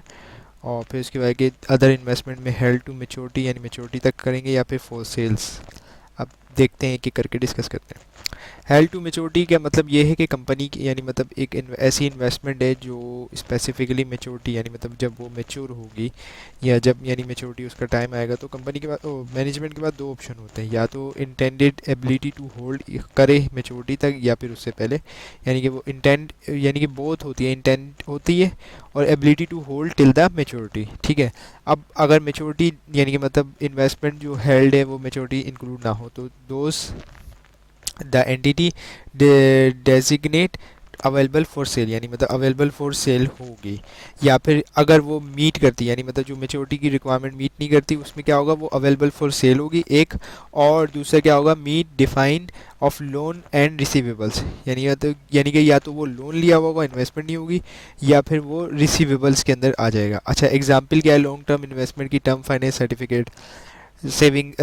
और फिर उसके बाद कि अदर इन्वेस्टमेंट में हेल्ड टू मेच्योरिटी, यानी मेच्योरिटी तक करेंगे, या फिर फॉर सेल्स। अब देखते हैं कि करके डिस्कस करते हैं। हेल्ड टू मेच्योरिटी का मतलब ये है कि कंपनी की, यानी मतलब एक ऐसी इन्वेस्टमेंट है जो स्पेसिफिकली मेच्योरिटी, यानी मतलब जब वो मेच्योर होगी या जब यानी मेच्योरिटी उसका टाइम आएगा, तो कंपनी के पास मैनेजमेंट के पास दो ऑप्शन होते हैं, या तो इंटेंडेड एबिलिटी टू होल्ड करे मेच्योरिटी तक, या फिर उससे पहले, यानी कि वो इंटेंड यानी कि बोथ होती है, इंटेंट होती है और ability to hold till the maturity, ठीक है। अब अगर मेच्योरिटी यानी कि मतलब इन्वेस्टमेंट जो हेल्ड है वो मेच्योरिटी इंक्लूड ना हो, तो does the entity designate available for sale, यानी मतलब अवेलेबल फॉर सेल होगी। या फिर अगर वो मीट करती, यानी मतलब जो मेच्योरिटी की रिक्वायरमेंट मीट नहीं करती, उसमें क्या होगा, वो अवेलेबल फॉर सेल होगी एक। और दूसरा क्या होगा, meet define of loan and receivables, यानी कि या तो वो लोन लिया हुआ होगा, इन्वेस्टमेंट नहीं होगी, या फिर वो रिसीवेबल्स के अंदर आ जाएगा। अच्छा, एग्जाम्पल क्या है लॉन्ग टर्म इन्वेस्टमेंट की, term finance certificate, saving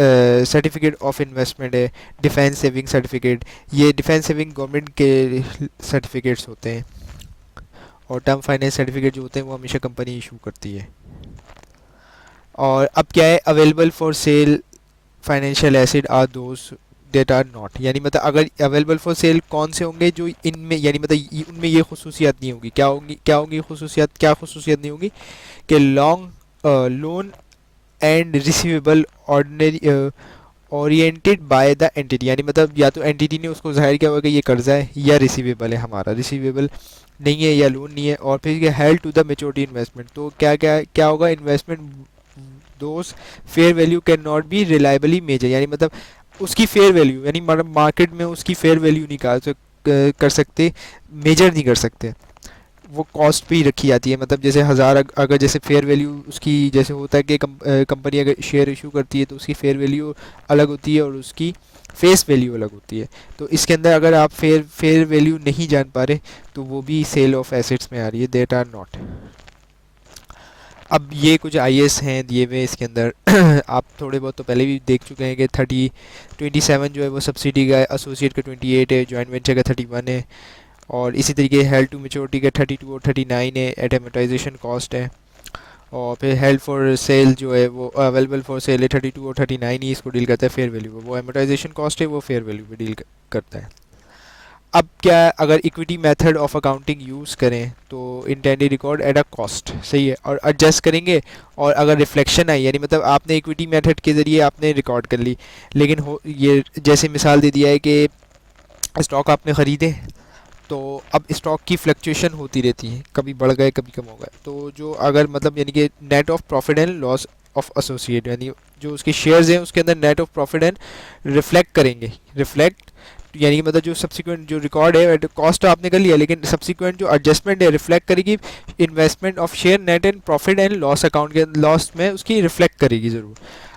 certificate of investment है, डिफेंस सेविंग सर्टिफिकेट, ये डिफेंस सेविंग गवर्नमेंट के सर्टिफिकेट्स होते हैं, और टर्म फाइनेंस सर्टिफिकेट जो होते हैं वो हमेशा कंपनी इशू करती है। और अब क्या है, available for sale financial asset are those that are not, यानी मतलब अगर अवेलेबल फॉर सेल कौन से होंगे जो इनमें, यानी मतलब उनमें ये खसूसियात नहीं होगी, क्या होंगी खसूसियात, क्या खसूसियात नहीं होगी कि long loan and receivable ordinary oriented by the entity, यानी मतलब या तो एंटिटी ने उसको जाहिर किया होगा कि ये कर्जा है, या रिसीवेबल है, हमारा रिसीवेबल नहीं है या लोन नहीं है। और फिर ये held to the maturity investment, तो क्या क्या क्या होगा, investment those fair value can not be reliably measure, यानी मतलब उसकी फेयर वैल्यू, यानी मार्केट में उसकी फेयर वैल्यू नहीं कर सकते, मेजर नहीं कर सकते, वो कॉस्ट पे ही रखी जाती है। मतलब जैसे हज़ार अगर जैसे फेयर वैल्यू उसकी जैसे होता है कि कंपनी अगर शेयर इशू करती है तो उसकी फेयर वैल्यू अलग होती है और उसकी फेस वैल्यू अलग होती है। तो इसके अंदर अगर आप फेयर वैल्यू नहीं जान पा रहे तो वो भी सेल ऑफ एसेट्स में आ रही है, देट आर नॉट। अब ये कुछ IAS हैं दिए हुए इसके अंदर आप थोड़े बहुत तो पहले भी देख चुके हैं कि 27 जो है वो सब्सिडी का है, एसोसिएट का 28 है, जॉइंट वेंचर का 31 है, और इसी तरीके हेल्ड टू मेच्योरिटी का 32 और 39 है, एट एमोटाइजेशन कॉस्ट है। और फिर हेल्ड फॉर सेल जो है वो अवेलेबल फॉर सेल है 32 और 39 ही इसको डील करता है फेयर वैल्यू पे। वो एमोटाइजेशन कॉस्ट है वो फेयर वैल्यू पे डील करता है। अब क्या अगर equity method of accounting use करें तो intended record at a cost, सही है, और एडजस्ट करेंगे। और अगर रिफ्लेक्शन आई यानी मतलब आपने इक्विटी मेथड के ज़रिए आपने रिकॉर्ड कर ली, लेकिन हो ये जैसे मिसाल दे दिया है कि स्टॉक आपने ख़रीदे, तो अब स्टॉक की फ्लक्चुएशन होती रहती है, कभी बढ़ गए कभी कम हो गए, तो जो अगर मतलब यानी कि net of profit and loss of associate यानी जो उसके शेयर्स हैं उसके अंदर net of profit and reflect करेंगे। रिफ्लेक्ट यानी कि मतलब जो सब्सिक्वेंट जो रिकॉर्ड है कॉस्ट आपने कर लिया, लेकिन सब्सिक्वेंट जो एडजस्टमेंट है रिफ्लेक्ट करेगी investment of share net and profit and loss account के लॉस में उसकी रिफ्लेक्ट करेगी ज़रूर।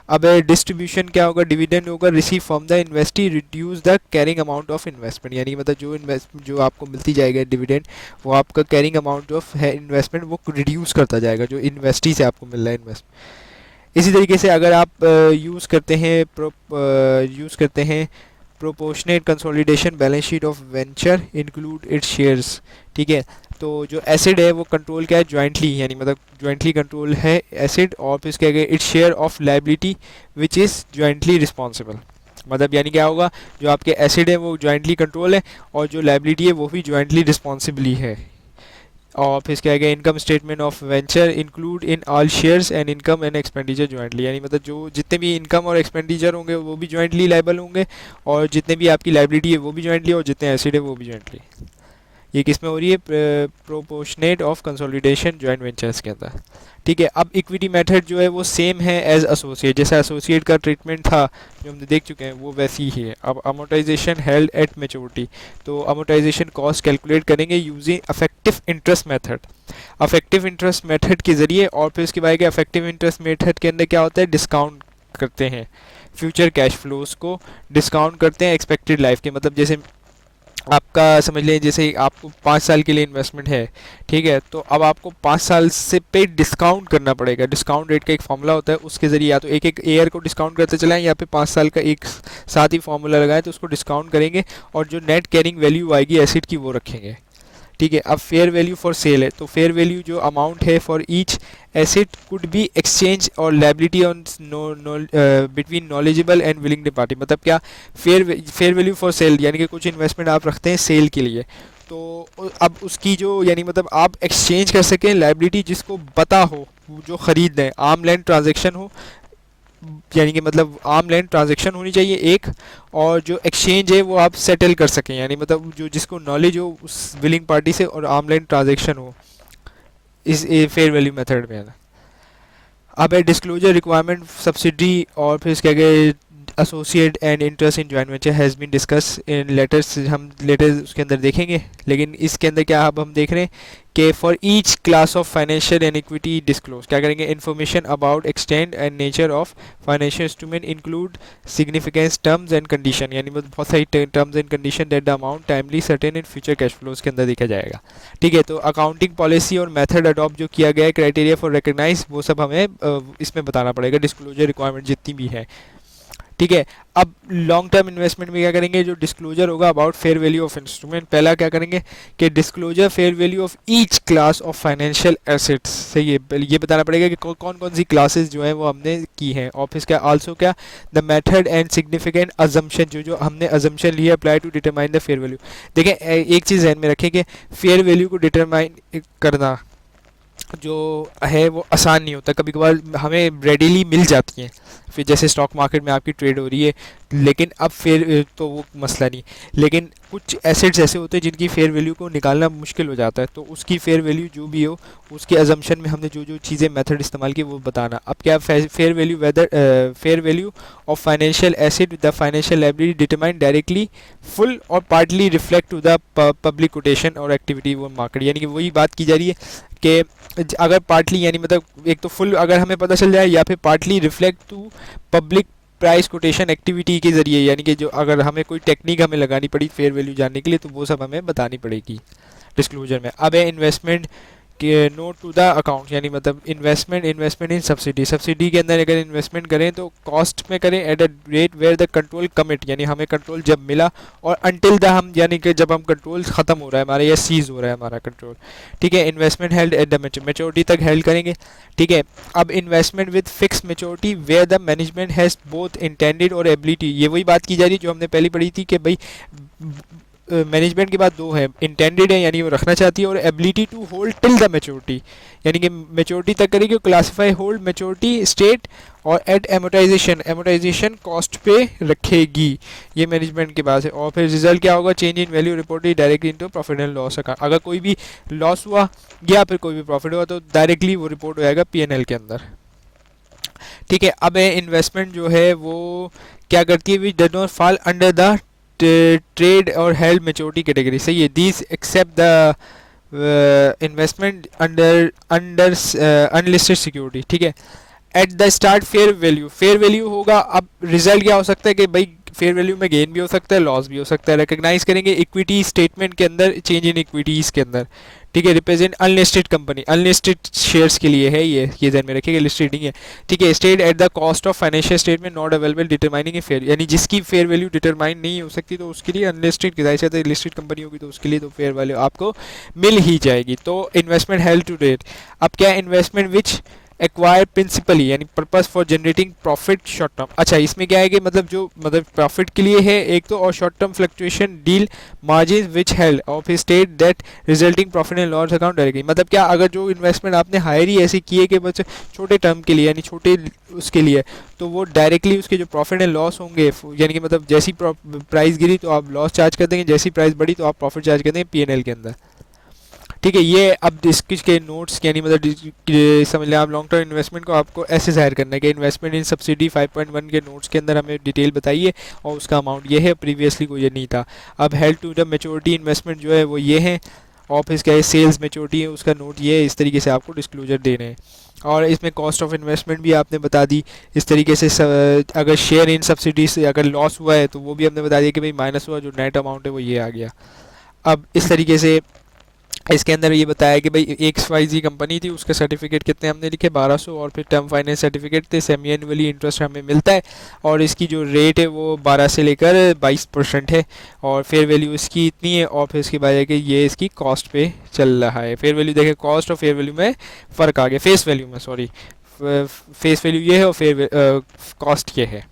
अब डिस्ट्रीब्यूशन क्या होगा, डिविडेंड होगा receive from the investee reduce the carrying amount of investment, यानी मतलब जो आपको मिलती जाएगा डिविडेंड वो आपका कैरिंग अमाउंट ऑफ है इन्वेस्टमेंट वो रिड्यूस करता जाएगा जो इन्वेस्टी से आपको मिल रहा है इन्वेस्टमेंट। इसी तरीके से अगर आप यूज़ करते हैं proportionate consolidation balance sheet of venture include it's shares, ठीक है, तो जो एसिड है वो कंट्रोल क्या है जॉइंटली, यानी मतलब जॉइंटली कंट्रोल है एसिड, और फिर इसके आगे its share of liability which is jointly responsible, मतलब यानी क्या होगा जो आपके एसिड है वो जॉइंटली कंट्रोल है और जो लाइबिलिटी है वो भी जॉइंटली रिस्पॉन्सिबली है। और फिर इसके आगे income statement of venture include in all shares and income and expenditure jointly, यानी मतलब जो जितने भी इनकम और एक्सपेंडिचर होंगे वो भी जॉइंटली लाइबल होंगे, और जितने भी आपकी लाइबिलिटी है वो भी जॉइंटली, और जितने एसिड है वो भी जॉइंटली। ये किस में हो रही है, proportionate of consolidation joint ventures के अंदर, ठीक है। अब इक्विटी मेथड जो है वो सेम है एज एसोसिएट, जैसा एसोसिएट का ट्रीटमेंट था जो हमने देख चुके हैं वो वैसी ही है। अब अमोटाइजेशन हेल्ड एट मेच्योरिटी, तो अमोटाइजेशन कॉस्ट कैलकुलेट करेंगे using affective interest method, affective interest method के ज़रिए। और फिर उसके बाद अफेक्टिव इंटरेस्ट मेथड के अंदर क्या होता है, डिस्काउंट करते हैं फ्यूचर कैश फ्लोज को, डिस्काउंट करते हैं एक्सपेक्टेड लाइफ के, मतलब जैसे आपका समझ लें जैसे आपको 5 साल के लिए इन्वेस्टमेंट है, ठीक है, तो अब आपको 5 साल से पे डिस्काउंट करना पड़ेगा। डिस्काउंट रेट का एक फॉर्मूला होता है उसके ज़रिए या तो एक एक ईयर को डिस्काउंट करते चलाएं या फिर 5 साल का एक साथ ही फॉर्मूला लगाएं तो उसको डिस्काउंट करेंगे और जो नेट कैरिंग वैल्यू आएगी एसिड की वो रखेंगे, ठीक है। अब फेयर वैल्यू फॉर सेल है, तो फेयर वैल्यू जो अमाउंट है for each asset could be exchange और liability on between knowledgeable and willing party, मतलब क्या फेयर वैल्यू फॉर सेल यानी कि कुछ इन्वेस्टमेंट आप रखते हैं सेल के लिए, तो अब उसकी जो यानी मतलब आप एक्सचेंज कर सकें लाइबिलिटी जिसको पता हो जो ख़रीद रहे हैं, आर्म लैंड ट्रांजेक्शन हो, यानी कि मतलब आर्म लैंड ट्रांजेक्शन होनी चाहिए एक, और जो एक्सचेंज है वो आप सेटल कर सकें, यानी मतलब जो जिसको नॉलेज हो उस विलिंग पार्टी से और आर्म लैंड ट्रांजेक्शन हो इस फेयर वैल्यू मेथड में। अब है डिस्क्लोजर रिक्वायरमेंट सब्सिडी, और फिर इसके आगे associate and interest in joint venture has been discuss in letters, हम लेटर्स उसके अंदर देखेंगे, लेकिन इसके अंदर क्या अब हम देख रहे हैं कि for each class of financial and equity disclose क्या करेंगे, information about extend and nature of financial instrument include significance terms and condition, यानी मतलब बहुत सारी terms and condition that the amount timely certain in future cash flows के अंदर देखा जाएगा, ठीक है। तो अकाउंटिंग पॉलिसी और मेथड अडॉप्ट जो किया गया है, क्राइटेरिया फॉर रिकग्नाइज, वो सब हमें इसमें बताना पड़ेगा, डिस्क्लोजर रिक्वायरमेंट जितनी भी है, ठीक है। अब लॉन्ग टर्म इन्वेस्टमेंट में क्या करेंगे, जो डिस्क्लोजर होगा about fair value of instrument, पहला क्या करेंगे कि disclosure fair value of each class of financial assets, सही है, ये बताना पड़ेगा कि कौन कौन सी क्लासेस जो हैं वो हमने की हैं, और फिर क्या आल्सो क्या the method and significant assumption, जो हमने अजम्पशन लिया apply to determine the fair value. देखें एक चीज़ ध्यान में रखें कि फेयर वैल्यू को डिटरमाइन करना जो है वो आसान नहीं होता, कभी कभार हमें रेडीली मिल जाती हैं, फिर जैसे स्टॉक मार्केट में आपकी ट्रेड हो रही है, लेकिन अब फिर तो वो मसला नहीं, लेकिन कुछ एसेट्स ऐसे होते हैं जिनकी फेयर वैल्यू को निकालना मुश्किल हो जाता है, तो उसकी फेयर वैल्यू जो भी हो उसके अजम्पशन में हमने जो जो चीज़ें मेथड इस्तेमाल की वो बताना। अब क्या fair value fair value of financial asset with the financial liability determine directly full और partly reflect to the public quotation और एक्टिविटी वो मार्केट, यानी कि वही बात की जा रही है कि अगर पार्टली यानी मतलब एक तो फुल अगर हमें पता चल जाए या फिर partly reflect to public price quotation activity के ज़रिए, यानी कि जो अगर हमें कोई टेक्निक हमें लगानी पड़ी फेयर वैल्यू जानने के लिए तो वो सब हमें बतानी पड़ेगी डिस्क्लोजर में। अब है investment note to the account, यानी मतलब इन्वेस्टमेंट इन सब्सिडी, सब्सिडी के अंदर अगर इन्वेस्टमेंट करें तो कॉस्ट में करें at a rate where the control commit, यानी हमें कंट्रोल जब मिला और अनटिल द हम, यानी कि जब हम कंट्रोल ख़त्म हो रहा है हमारा या सीज हो रहा है हमारा कंट्रोल, ठीक है। Investment held at the maturity तक हेल्ड करेंगे, ठीक है। अब investment with fix maturity where the management has both intended और एबिलिटी, ये वही बात की जा रही है जो हमने पहले पढ़ी थी कि भाई मैनेजमेंट के बाद दो है, इंटेंडेड है यानी वो रखना चाहती है, और ability to hold till the maturity, यानी कि मेच्योरिटी तक करेगी, क्लासीफाई होल्ड मेच्योरिटी स्टेट और एट एमोटाइजेशन कॉस्ट पे रखेगी, ये मैनेजमेंट के पास है। और फिर रिजल्ट क्या होगा, change in value reported directly into profit and loss account, अगर कोई भी लॉस हुआ या फिर कोई भी प्रॉफिट हुआ तो डायरेक्टली वो रिपोर्ट हो जाएगा पीएनएल के अंदर, ठीक है। अब इन्वेस्टमेंट जो है वो क्या करती है, which does not fall under the trade और हेल्ड मेच्योरिटी कैटेगरी, सही है। These except the investment under under unlisted security, ठीक है। At the start fair value होगा, अब रिजल्ट क्या हो सकता है कि भाई फेयर वैल्यू में गेन भी हो सकता है, लॉस भी हो सकता है। रिकग्नाइज करेंगे इक्विटी स्टेटमेंट के अंदर, चेंज इन इक्विटीज के अंदर, ठीक है। Represent unlisted company, unlisted shares के लिए है ये ध्यान में रखिएगा, लिस्टेड नहीं है, ठीक है। State at the cost of financial statement not available determining a fair, यानी जिसकी फेयर वैल्यू डिटरमाइन नहीं हो सकती तो उसके लिए अनलिस्टेड की जाए, लिस्टेड कंपनी होगी तो उसके लिए तो फेयर वैल्यू आपको मिल ही जाएगी। तो इन्वेस्टमेंट हेल्ड टू डेट, अब क्या इन्वेस्टमेंट विच एक्वायर प्रिंसिपली, यानी purpose for generating profit short term, अच्छा इसमें क्या है कि मतलब जो मतलब प्रॉफिट के लिए है एक तो, और short term fluctuation deal margin which held of state that resulting profit and loss account directly, मतलब क्या अगर जो इन्वेस्टमेंट आपने हायर ही ऐसे किए कि बस छोटे टर्म के लिए यानी छोटे उसके लिए, तो वो डायरेक्टली उसके जो प्रॉफिट एंड लॉस होंगे, यानी कि मतलब जैसी प्राइस गिरी तो आप लॉस चार्ज कर देंगे, जैसी प्राइस बढ़ी तो आप प्रॉफिट चार्ज कर देंगे पीएनएल के अंदर, ठीक है। ये अब इसके नोट्स यानी मतलब समझ लें आप लॉन्ग टर्म इन्वेस्टमेंट को आपको ऐसे जाहिर करना है कि इन्वेस्टमेंट इन सब्सिडी 5.1 के नोट्स के अंदर हमें डिटेल बताइए और उसका अमाउंट ये है, प्रीवियसली कोई ये नहीं था। अब held to the maturity investment जो है वो ये है, ऑफिस का सेल्स मेच्योरिटी है उसका नोट ये है, इस तरीके से आपको डिस्क्लोजर देने हैं। और इसमें कॉस्ट ऑफ इन्वेस्टमेंट भी आपने बता दी इस तरीके से, अगर शेयर इन सब्सिडी से अगर लॉस हुआ है तो वो भी हमने बता दिया कि भाई माइनस हुआ, जो नेट अमाउंट है वो ये आ गया। अब इस तरीके से इसके अंदर ये बताया कि भाई XYZ कंपनी थी, उसके सर्टिफिकेट कितने हमने लिखे 1200, और फिर टर्म फाइनेंस सर्टिफिकेट थे, सेमी एनुअली इंटरेस्ट हमें मिलता है, और इसकी जो रेट है वो 12 से लेकर 22% है, और फेयर वैल्यू इसकी इतनी है, और फिर इसके बाद है कि ये इसकी कॉस्ट पे चल रहा है। फेयर वैल्यू देखें, कॉस्ट और फेयर वैल्यू में फ़र्क आ गया, फेस वैल्यू में सॉरी, फेस वैल्यू ये है और फेयर कॉस्ट ये है,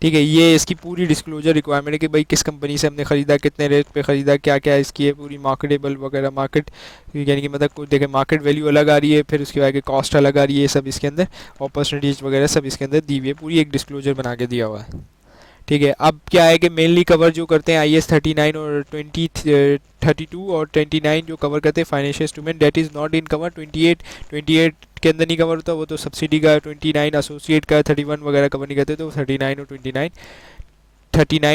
ठीक है। ये इसकी पूरी डिस्क्लोजर रिक्वायरमेंट है कि भाई किस कंपनी से हमने ख़रीदा, कितने रेट पे ख़रीदा, क्या क्या इसकी है पूरी मार्केटेबल वगैरह, मार्केट यानी कि मतलब कुछ देखें मार्केट वैल्यू अलग आ रही है, फिर उसके बाद कॉस्ट अलग आ रही है, सब इसके अंदर, और परसेंटेज वगैरह सब इसके अंदर दी हुई है, पूरी एक डिस्क्लोजर बना के दिया हुआ है, ठीक है। अब क्या है कि मेनली कवर जो करते हैं IAS 39 और 32 और 29 जो कवर करते हैं financial instrument, that is not in cover. 28 के अंदर नहीं कवर होता, वो तो सब्सिडी का, 29 एसोसिएट का, 31 वगैरह कवर नहीं करते, तो 39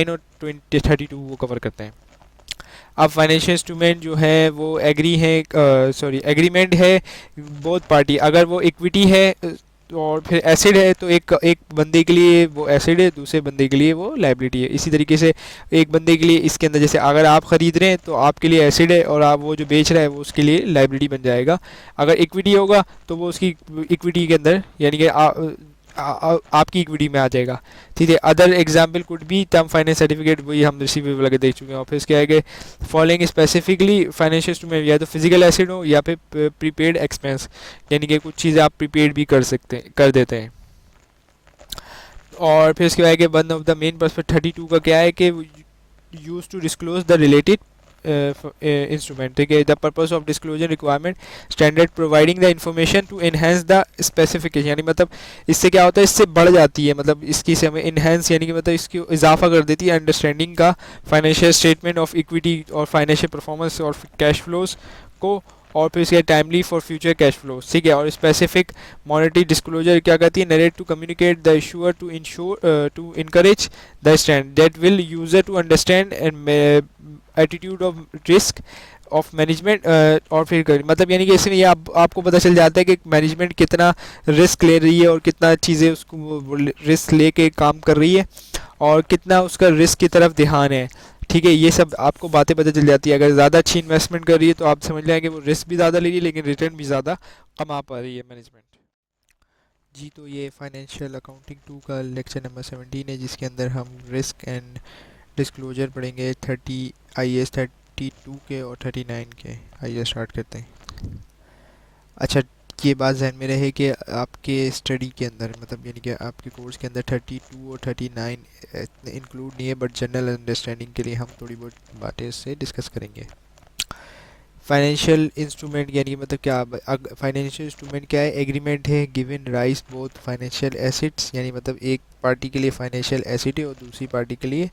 और 32 वो कवर करते हैं। अब फाइनेंशियल इंस्ट्रूमेंट जो है वो एग्रीमेंट है बोथ पार्टी, अगर वो इक्विटी है और फिर एसिड है तो एक बंदे के लिए वो एसिड है, दूसरे बंदे के लिए वो लाइबिलिटी है। इसी तरीके से एक बंदे के लिए इसके अंदर जैसे अगर आप ख़रीद रहे हैं तो आपके लिए एसिड है, और आप वो जो बेच रहा है वो उसके लिए लाइबिलिटी बन जाएगा। अगर इक्विटी होगा तो वो उसकी इक्विटी के अंदर यानी कि आपकी इक्विटी में आ जाएगा, ठीक है। Other example could be term finance certificate, वही हम रिसीवेबल लगे देख चुके हैं। ऑफिस क्या है कि फॉलोइंग स्पेसिफिकली फाइनेंशियल इंस्ट्रूमेंट या तो फिजिकल एसेट हो या फिर प्रीपेड एक्सपेंस, यानी कि कुछ चीज़ें आप प्रीपेड भी कर देते हैं। और फिर इसके बाद कि one of the main purpose 32 का क्या है कि use to disclose the related instrument, ठीक है। The purpose of disclosure requirement standard providing the information to enhance the specification, यानी मतलब इससे क्या होता है, इससे बढ़ जाती है, मतलब इसकी से हमें इनहेंस यानी कि मतलब इसकी इजाफा कर देती है अंडरस्टैंडिंग का फाइनेंशियल स्टेटमेंट ऑफ इक्विटी और फाइनेंशियल परफॉर्मेंस और कैश फ्लोज को, और फिर इसके timely for future cash flow, ठीक है। और स्पेसिफिक मॉनेटरी डिस्क्लोजर क्या कहती है, narrate to communicate the issuer to encourage the stand that will user to understand and attitude of risk of management, और फिर मतलब यानी कि इसमें ये आपको पता चल जाता है कि मैनेजमेंट कितना रिस्क ले रही है और कितना चीज़ें उसको रिस्क ले के काम कर रही है और कितना उसका रिस्क की तरफ ध्यान है, ठीक है, ये सब आपको बातें पता चल जाती है। अगर ज़्यादा अच्छी इन्वेस्टमेंट कर रही है तो आप समझ लें कि वो रिस्क भी ज़्यादा ले रही है लेकिन रिटर्न भी ज़्यादा कमा पा रही है मैनेजमेंट। जी, तो ये फाइनेंशियल अकाउंटिंग 2 का लेक्चर नंबर 17 है, जिसके अंदर हम रिस्क एंड डिस्क्लोजर पढ़ेंगे 30 IAS 32 के और 39 के। आइए स्टार्ट करते हैं। अच्छा, ये बात ध्यान में रहे कि आपके स्टडी के अंदर, मतलब यानी कि आपके कोर्स के अंदर 32 और 39 इंक्लूड नहीं है, बट जनरल अंडरस्टैंडिंग के लिए हम थोड़ी बहुत बातें इससे डिस्कस करेंगे। फाइनेंशियल इंस्ट्रूमेंट यानी कि मतलब क्या, फाइनेंशियल इंस्ट्रूमेंट क्या है? एग्रीमेंट है given rice both financial assets, यानी मतलब एक पार्टी के लिए फाइनेंशियल एसेट है और दूसरी पार्टी के लिए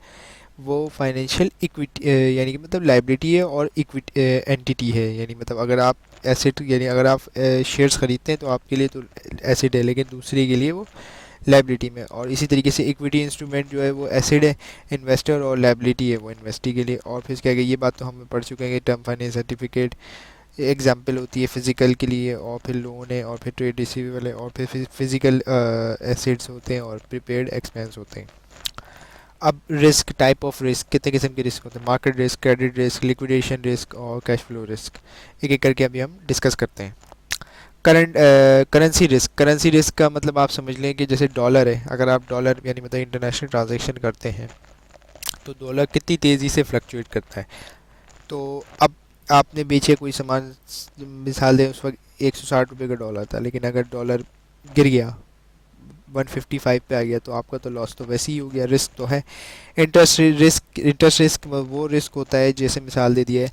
वो फाइनेंशियल इक्विटी यानी कि मतलब लाइबिलिटी है और इक्विटी एंटिटी है। यानी मतलब अगर आप एसेट यानी अगर आप शेयर्स खरीदते हैं तो आपके लिए तो एसेट है, लेकिन दूसरे के लिए वो लाइबिलिटी में। और इसी तरीके से इक्विटी इंस्ट्रूमेंट जो है वो एसेट है इन्वेस्टर, और लाइबिलिटी है वो इन्वेस्टी के लिए। और फिर क्या है, ये बात तो हम पढ़ चुके हैं कि टर्म फाइनेंस सर्टिफिकेट एग्जाम्पल होती है फिजिकल के लिए, और फिर लोन है, और फिर ट्रेड रिसीवेबल है, और फिर फिजिकल एसेट्स होते हैं, और प्रीपेड एक्सपेंस होते हैं। अब रिस्क, टाइप ऑफ रिस्क, कितने किस्म के रिस्क होते हैं? Market risk, credit risk, liquidation risk और कैश फ्लो रिस्क। एक एक करके अभी हम डिस्कस करते हैं। करेंसी रिस्क, करेंसी रिस्क का मतलब आप समझ लें कि जैसे डॉलर है, अगर आप डॉलर यानी मतलब इंटरनेशनल ट्रांजैक्शन करते हैं तो डॉलर कितनी तेज़ी से फ्लक्चुएट करता है। तो अब आपने बेचे कोई सामान, मिसाल दें उस वक्त 160 रुपये का डॉलर था, लेकिन अगर डॉलर गिर गया 155 पे आ गया तो आपका तो लॉस तो वैसे ही हो गया, रिस्क तो है। इंटरेस्ट रिस्क वो रिस्क होता है, जैसे मिसाल दे दिया है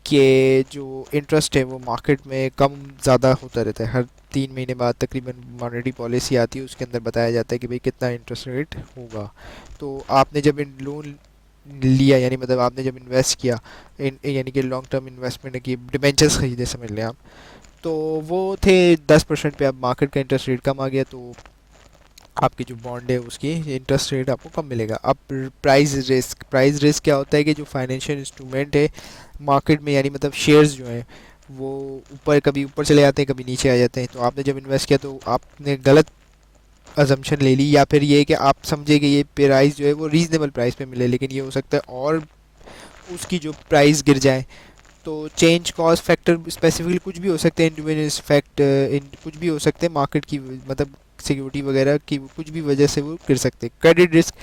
कि जो इंटरेस्ट है वो मार्केट में कम ज़्यादा होता रहता है। हर 3 महीने बाद तकरीबन मॉनेटरी पॉलिसी आती है, उसके अंदर बताया जाता है कि भाई कितना इंटरेस्ट रेट होगा। तो आपने जब इन लोन लिया, यानी मतलब आपने जब इन्वेस्ट किया इन यानी कि लॉन्ग टर्म इन्वेस्टमेंट की, डिबेंचर्स खरीदे समझ लें आप, तो वो थे 10% पे। अब मार्केट का इंटरेस्ट रेट कम आ गया तो आपकी जो बॉन्ड है उसकी इंटरेस्ट रेट आपको कम मिलेगा। अब प्राइस रिस्क, प्राइस रिस्क क्या होता है कि जो फाइनेंशियल इंस्ट्रूमेंट है मार्केट में, यानी मतलब शेयर्स जो हैं वो ऊपर, कभी ऊपर चले जाते हैं कभी नीचे आ जाते हैं। तो आपने जब इन्वेस्ट किया तो आपने गलत अजम्पशन ले ली, या फिर ये कि आप समझे कि ये प्राइस जो है वो रीज़नेबल प्राइस पे मिले, लेकिन ये हो सकता है और उसकी जो प्राइस गिर जाए। तो चेंज कॉस्ट फैक्टर स्पेसिफिकली कुछ भी हो सकते हैं, इंडिविजुअल फैक्ट इन कुछ भी हो सकते हैं मार्केट की, मतलब सिक्योरिटी वगैरह की कुछ भी वजह से वो गिर सकते हैं। क्रेडिट रिस्क,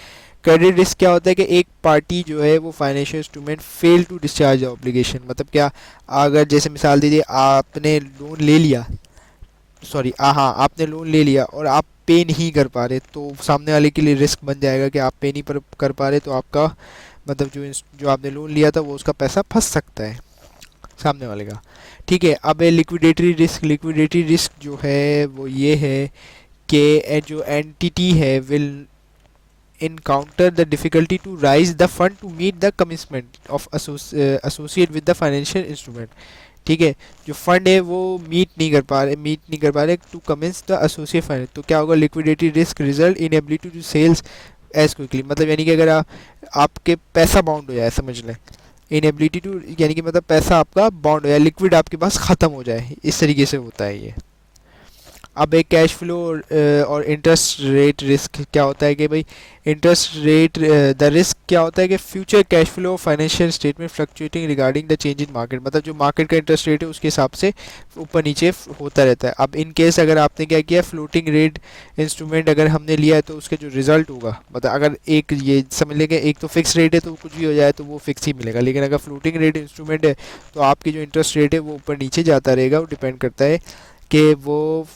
क्रेडिट रिस्क क्या होता है कि एक पार्टी जो है वो financial instrument fail to discharge obligation, मतलब क्या, अगर जैसे मिसाल दीजिए आपने लोन ले लिया, सॉरी हाँ, आपने लोन ले लिया और आप पे नहीं कर पा रहे, तो सामने वाले के लिए रिस्क बन जाएगा कि आप पे नहीं कर पा रहे, तो आपका मतलब जो आपने लोन लिया था वो उसका पैसा फंस सकता है सामने वाले का। ठीक है, अब लिक्विडेटरी रिस्क, लिक्विडेटरी रिस्क जो है वो ये है कि जो एंटिटी है will encounter the difficulty to raise the fund to meet the commitment of associate with the financial instrument। ठीक है, जो फंड है वो मीट नहीं कर पा रहे to commence the associate finance, तो क्या होगा? Liquidity risk result in ability to sales as quickly, मतलब यानी कि अगर आपके पैसा बाउंड हो जाए, समझ लें इनएबिलिटी टू, यानी कि मतलब पैसा आपका बाउंड हो जाए, लिक्विड आपके पास ख़त्म हो जाए, इस तरीके से होता है ये। अब एक कैश फ्लो और इंटरेस्ट रेट रिस्क क्या होता है कि भाई इंटरेस्ट रेट, द रिस्क क्या होता है कि future cash flow financial statement fluctuating regarding the change in market, मतलब जो मार्केट का इंटरेस्ट रेट है उसके हिसाब से ऊपर नीचे होता रहता है। अब इन केस अगर आपने क्या किया, फ्लोटिंग रेट इंस्ट्रूमेंट अगर हमने लिया है तो उसके जो रिजल्ट होगा, मतलब अगर एक ये समझ लेंगे एक तो फिक्स रेट है तो कुछ भी हो जाए तो वो फिक्स ही मिलेगा, लेकिन अगर फ्लोटिंग रेट इंस्ट्रूमेंट है तो आपकी जो इंटरेस्ट रेट है वो ऊपर नीचे जाता रहेगा। वो डिपेंड करता है कि वो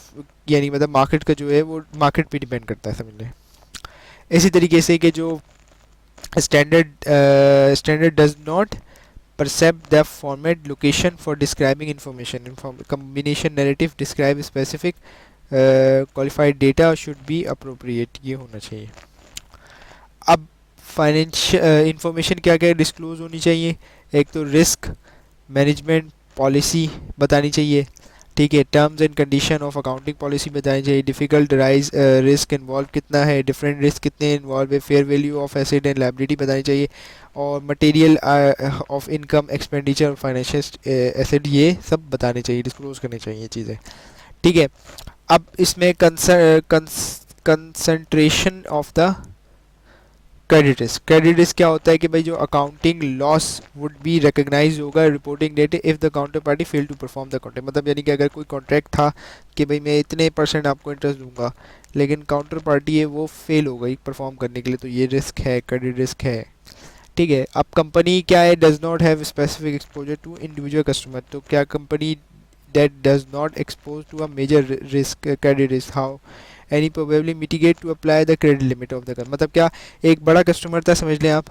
यानी मतलब मार्केट का जो है वो मार्केट पे डिपेंड करता है, समझ लें। इसी तरीके से कि जो standard does not perceive the format location for describing information combination narrative describe specific qualified data should be appropriate, ये होना चाहिए। अब फाइनेंशियल इंफॉर्मेशन क्या क्या डिस्क्लोज होनी चाहिए? एक तो रिस्क मैनेजमेंट पॉलिसी बतानी चाहिए, ठीक है, terms and condition of accounting policy बतानी चाहिए, डिफिकल्ट राइज रिस्क इन्वॉल्व कितना है, डिफरेंट रिस्क कितने इन्वॉल्व है, fair value of asset and liability बतानी चाहिए, और material of income expenditure financial asset, ये सब बताने चाहिए, डिस्क्लोज करनी चाहिए ये चीज़ें। ठीक है, अब इसमें concentration of the credit risk क्या होता है कि भाई जो accounting loss would be recognize होगा reporting date if the counter party fail to perform the contract, मतलब यानी कि अगर कोई कॉन्ट्रैक्ट था कि भाई मैं इतने परसेंट आपको इंटरेस्ट दूंगा, लेकिन काउंटर पार्टी है वो फेल हो गई परफॉर्म करने के लिए, तो ये रिस्क है, क्रेडिट रिस्क है। ठीक है, अब कंपनी क्या है, does not have specific exposure to individual customer, तो क्या company that does not expose to a major risk, credit risk, how any probably mitigate to apply the credit limit of the customer, मतलब क्या एक बड़ा customer था समझ लें आप,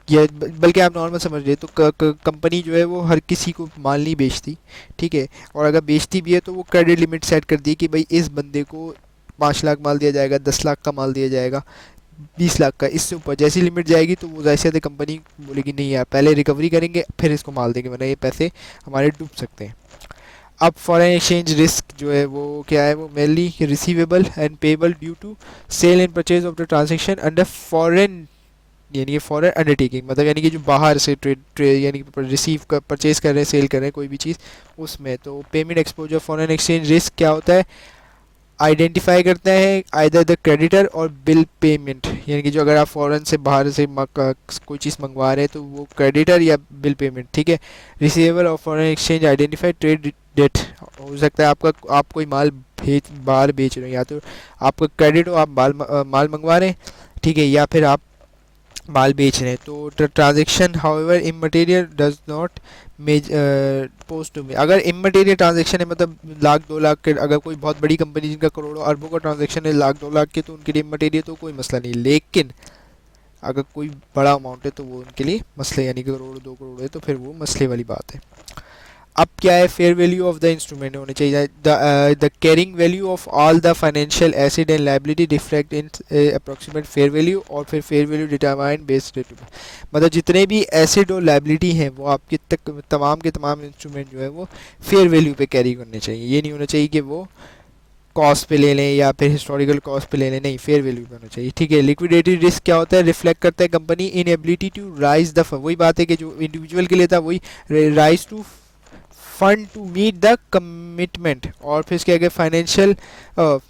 या बल्कि आप नॉर्मल समझ लिए तो कंपनी जो है वो हर किसी को माल नहीं बेचती, ठीक है, और अगर बेचती भी है तो वो क्रेडिट लिमिट सेट कर दी कि भाई इस बंदे को 5 लाख माल दिया जाएगा, 10 लाख का माल दिया जाएगा, 20 लाख का, इससे ऊपर जैसी लिमिट जाएगी तो वो जैसे कंपनी बोलेगी नहीं यार पहले रिकवरी करेंगे फिर इसको माल देंगे वरना ये पैसे हमारे डूब सकते हैं। अब फॉरेन एक्सचेंज रिस्क जो है वो क्या है, वो mainly receivable and payable due to sale and purchase of the transaction under foreign, यानी कि फॉरेन अंडरटेकिंग, मतलब यानी कि जो बाहर से ट्रेड यानी कि रिसीव कर परचेज कर रहे हैं, सेल कर रहे हैं कोई भी चीज़ उसमें, तो payment exposure foreign exchange risk क्या होता है, आइडेंटिफाई करता है आइदर द क्रेडिटर और बिल पेमेंट, यानी कि जो अगर आप फॉरेन से बाहर से कोई चीज़ मंगवा रहे हैं तो वो क्रेडिटर या बिल पेमेंट, ठीक है। Receivable of foreign exchange identify trade date, हो सकता है आपका आप कोई माल बाहर बेच रहे हो, या तो आपका क्रेडिट हो, आप माल मंगवा रहे हैं, ठीक है, या फिर आप माल बेच रहे हैं, तो transaction however immaterial does not post to me, अगर इमटेरियल ट्रांजेक्शन है मतलब 1 लाख 2 लाख के, अगर कोई बहुत बड़ी कंपनी जिनका करोड़ों अरबों का ट्रांजेक्शन है 1 लाख 2 लाख के, तो उनके लिए इमटेरियल तो कोई मसला नहीं, लेकिन अगर कोई बड़ा अमाउंट है तो वो उनके लिए मसले, यानी कि करोड़ 2 करोड़ है तो फिर वो मसले वाली बात है। अब क्या है, fair value of the instrument होने चाहिए, the carrying value of all the financial asset and liability reflect in approximate fair value, और फिर fair value determine based rate, मतलब जितने भी एसेट और लायबिलिटी हैं वो आपके तक तमाम के तमाम इंस्ट्रूमेंट जो है वो फेयर वैल्यू पे कैरी करने चाहिए, ये नहीं होना चाहिए कि वो कॉस्ट पे ले लें या फिर हिस्टोरिकल कॉस्ट पे ले लें, नहीं फेयर वैल्यू पे होना चाहिए, ठीक है। लिक्विडेटरी रिस्क क्या होता है, रिफ्लेक्ट करता है company in ability to raise the, वही बात है कि जो इंडिविजुअल के लिए था वही raise to fund to meet the commitment, और फिर क्या फाइनेंशियल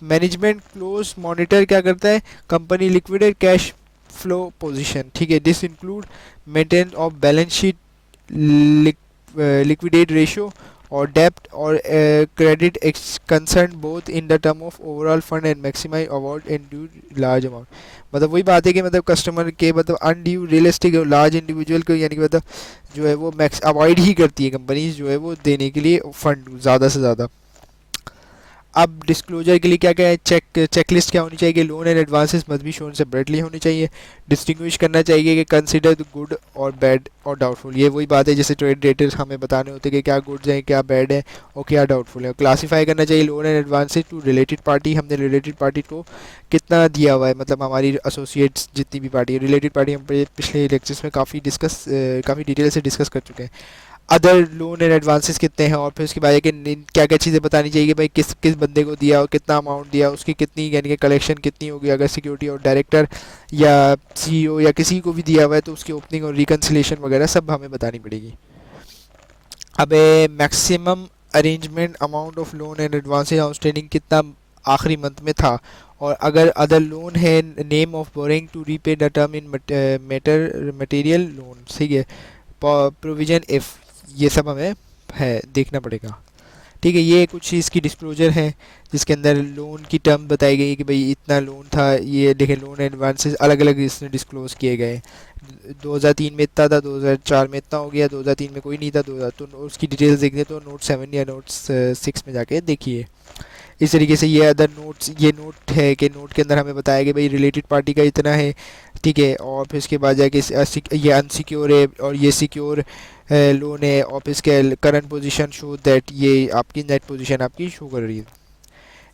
मैनेजमेंट क्लोज मॉनिटर क्या करता है, company liquidate cash flow position, ठीक है, this include maintain of balance sheet, liquidate ratio और डेप्ट और credit concern both in the term of overall fund and maximise award in due large amount, मतलब वही बात है कि मतलब कस्टमर के मतलब अनड्यू रियलिस्टिक और लार्ज इंडिविजुअल को, यानी कि मतलब जो है वो मैक्स अवॉइड ही करती है कंपनीज जो है वो देने के लिए फंड ज़्यादा से ज़्यादा। अब डिस्क्लोजर के लिए क्या क्या है, चेकलिस्ट क्या होनी चाहिए कि loan and advances must be shown separately होनी चाहिए, डिस्टिंग्विश करना चाहिए कि कंसिडर द गुड और बैड और डाउटफुल, ये वही बात है जैसे ट्रेड डेटर्स हमें बताने होते हैं कि क्या गुड्स हैं क्या बैड है और क्या डाउटफुल है। क्लासीफाई करना चाहिए loan and advances to related party, हमने रिलेटेड पार्टी को कितना दिया हुआ है, मतलब हमारी एसोसिएट्स जितनी भी पार्टी है रिलेटेड पार्टी, हम पिछले लेक्चर्स में काफ़ी डिटेल से डिस्कस कर चुके हैं। अदर लोन एंड एडवांसेस कितने हैं, और फिर उसके बाद कि क्या क्या चीज़ें बतानी चाहिए कि भाई किस किस बंदे को दिया और कितना अमाउंट दिया, उसकी कितनी यानी कि कलेक्शन कितनी होगी, अगर सिक्योरिटी और डायरेक्टर या सीईओ या किसी को भी दिया हुआ है तो उसकी ओपनिंग और रिकन्सिलेशन वगैरह सब हमें बतानी पड़ेगी। अब maximum arrangement amount of loan and advances outstanding कितना आखिरी मंथ में था, और अगर अदर लोन है name of boring to repay the term in material loan, ठीक है, प्रोविजन इफ़, ये सब हमें है देखना पड़ेगा, ठीक है। ये कुछ इसकी डिस्क्लोजर है जिसके अंदर लोन की टर्म बताई गई कि भाई इतना लोन था, ये देखें लोन एडवांसेस अलग अलग इसने डिस्क्लोज किए गए, 2003 में इतना था, 2004 में इतना हो गया, 2003 में कोई नहीं था, 2000 तो उसकी डिटेल्स देखने तो नोट 7 या नोट 6 में जाके देखिए। इस तरीके से ये अदर नोट्स, ये नोट है कि नोट के अंदर हमें बताया कि भाई रिलेटेड पार्टी का इतना है, ठीक है, और फिर उसके बाद जाके ये अनसिक्योर है और ये सिक्योर लोन है, और फिर इसके करंट पोजीशन शो दैट ये आपकी नेट पोजीशन आपकी शो कर रही है।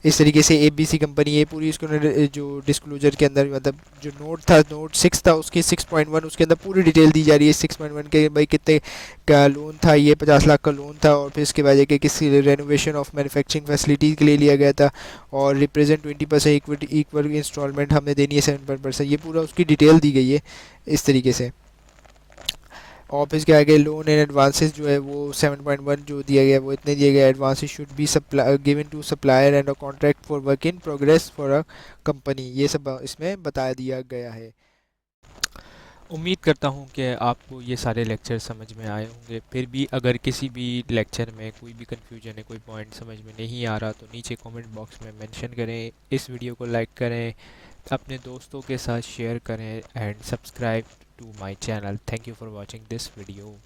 इस तरीके से एबीसी कंपनी ये पूरी इसको जो डिस्क्लोजर के अंदर मतलब जो नोट था नोट 6 था उसके 6.1 उसके अंदर पूरी डिटेल दी जा रही है 6.1 के भाई कितने का लोन था, ये 50 लाख का लोन था, और फिर इसके बाद कि किसी रेनोवेशन ऑफ मैन्युफैक्चरिंग फैसिलिटीज़ के लिए लिया गया था, और रिप्रेजेंट 20% इक्वल इंस्टॉलमेंट हमने देनी है 7%, ये पूरा उसकी डिटेल दी गई है इस तरीके से। ऑफिस के आगे लोन एंड एडवांसेस जो है वो 7.1 जो दिया गया है वो इतने दिए गए, advances should be given to supplier and a contract for work in progress for a company, ये सब इसमें बता दिया गया है। उम्मीद करता हूँ कि आपको ये सारे लेक्चर समझ में आए होंगे। फिर भी अगर किसी भी लेक्चर में कोई भी कन्फ्यूजन है, कोई पॉइंट समझ में नहीं आ रहा, तो नीचे कमेंट बॉक्स में मेंशन करें। इस वीडियो को लाइक करें, अपने दोस्तों के साथ शेयर करें and subscribe to my channel. Thank you for watching this video.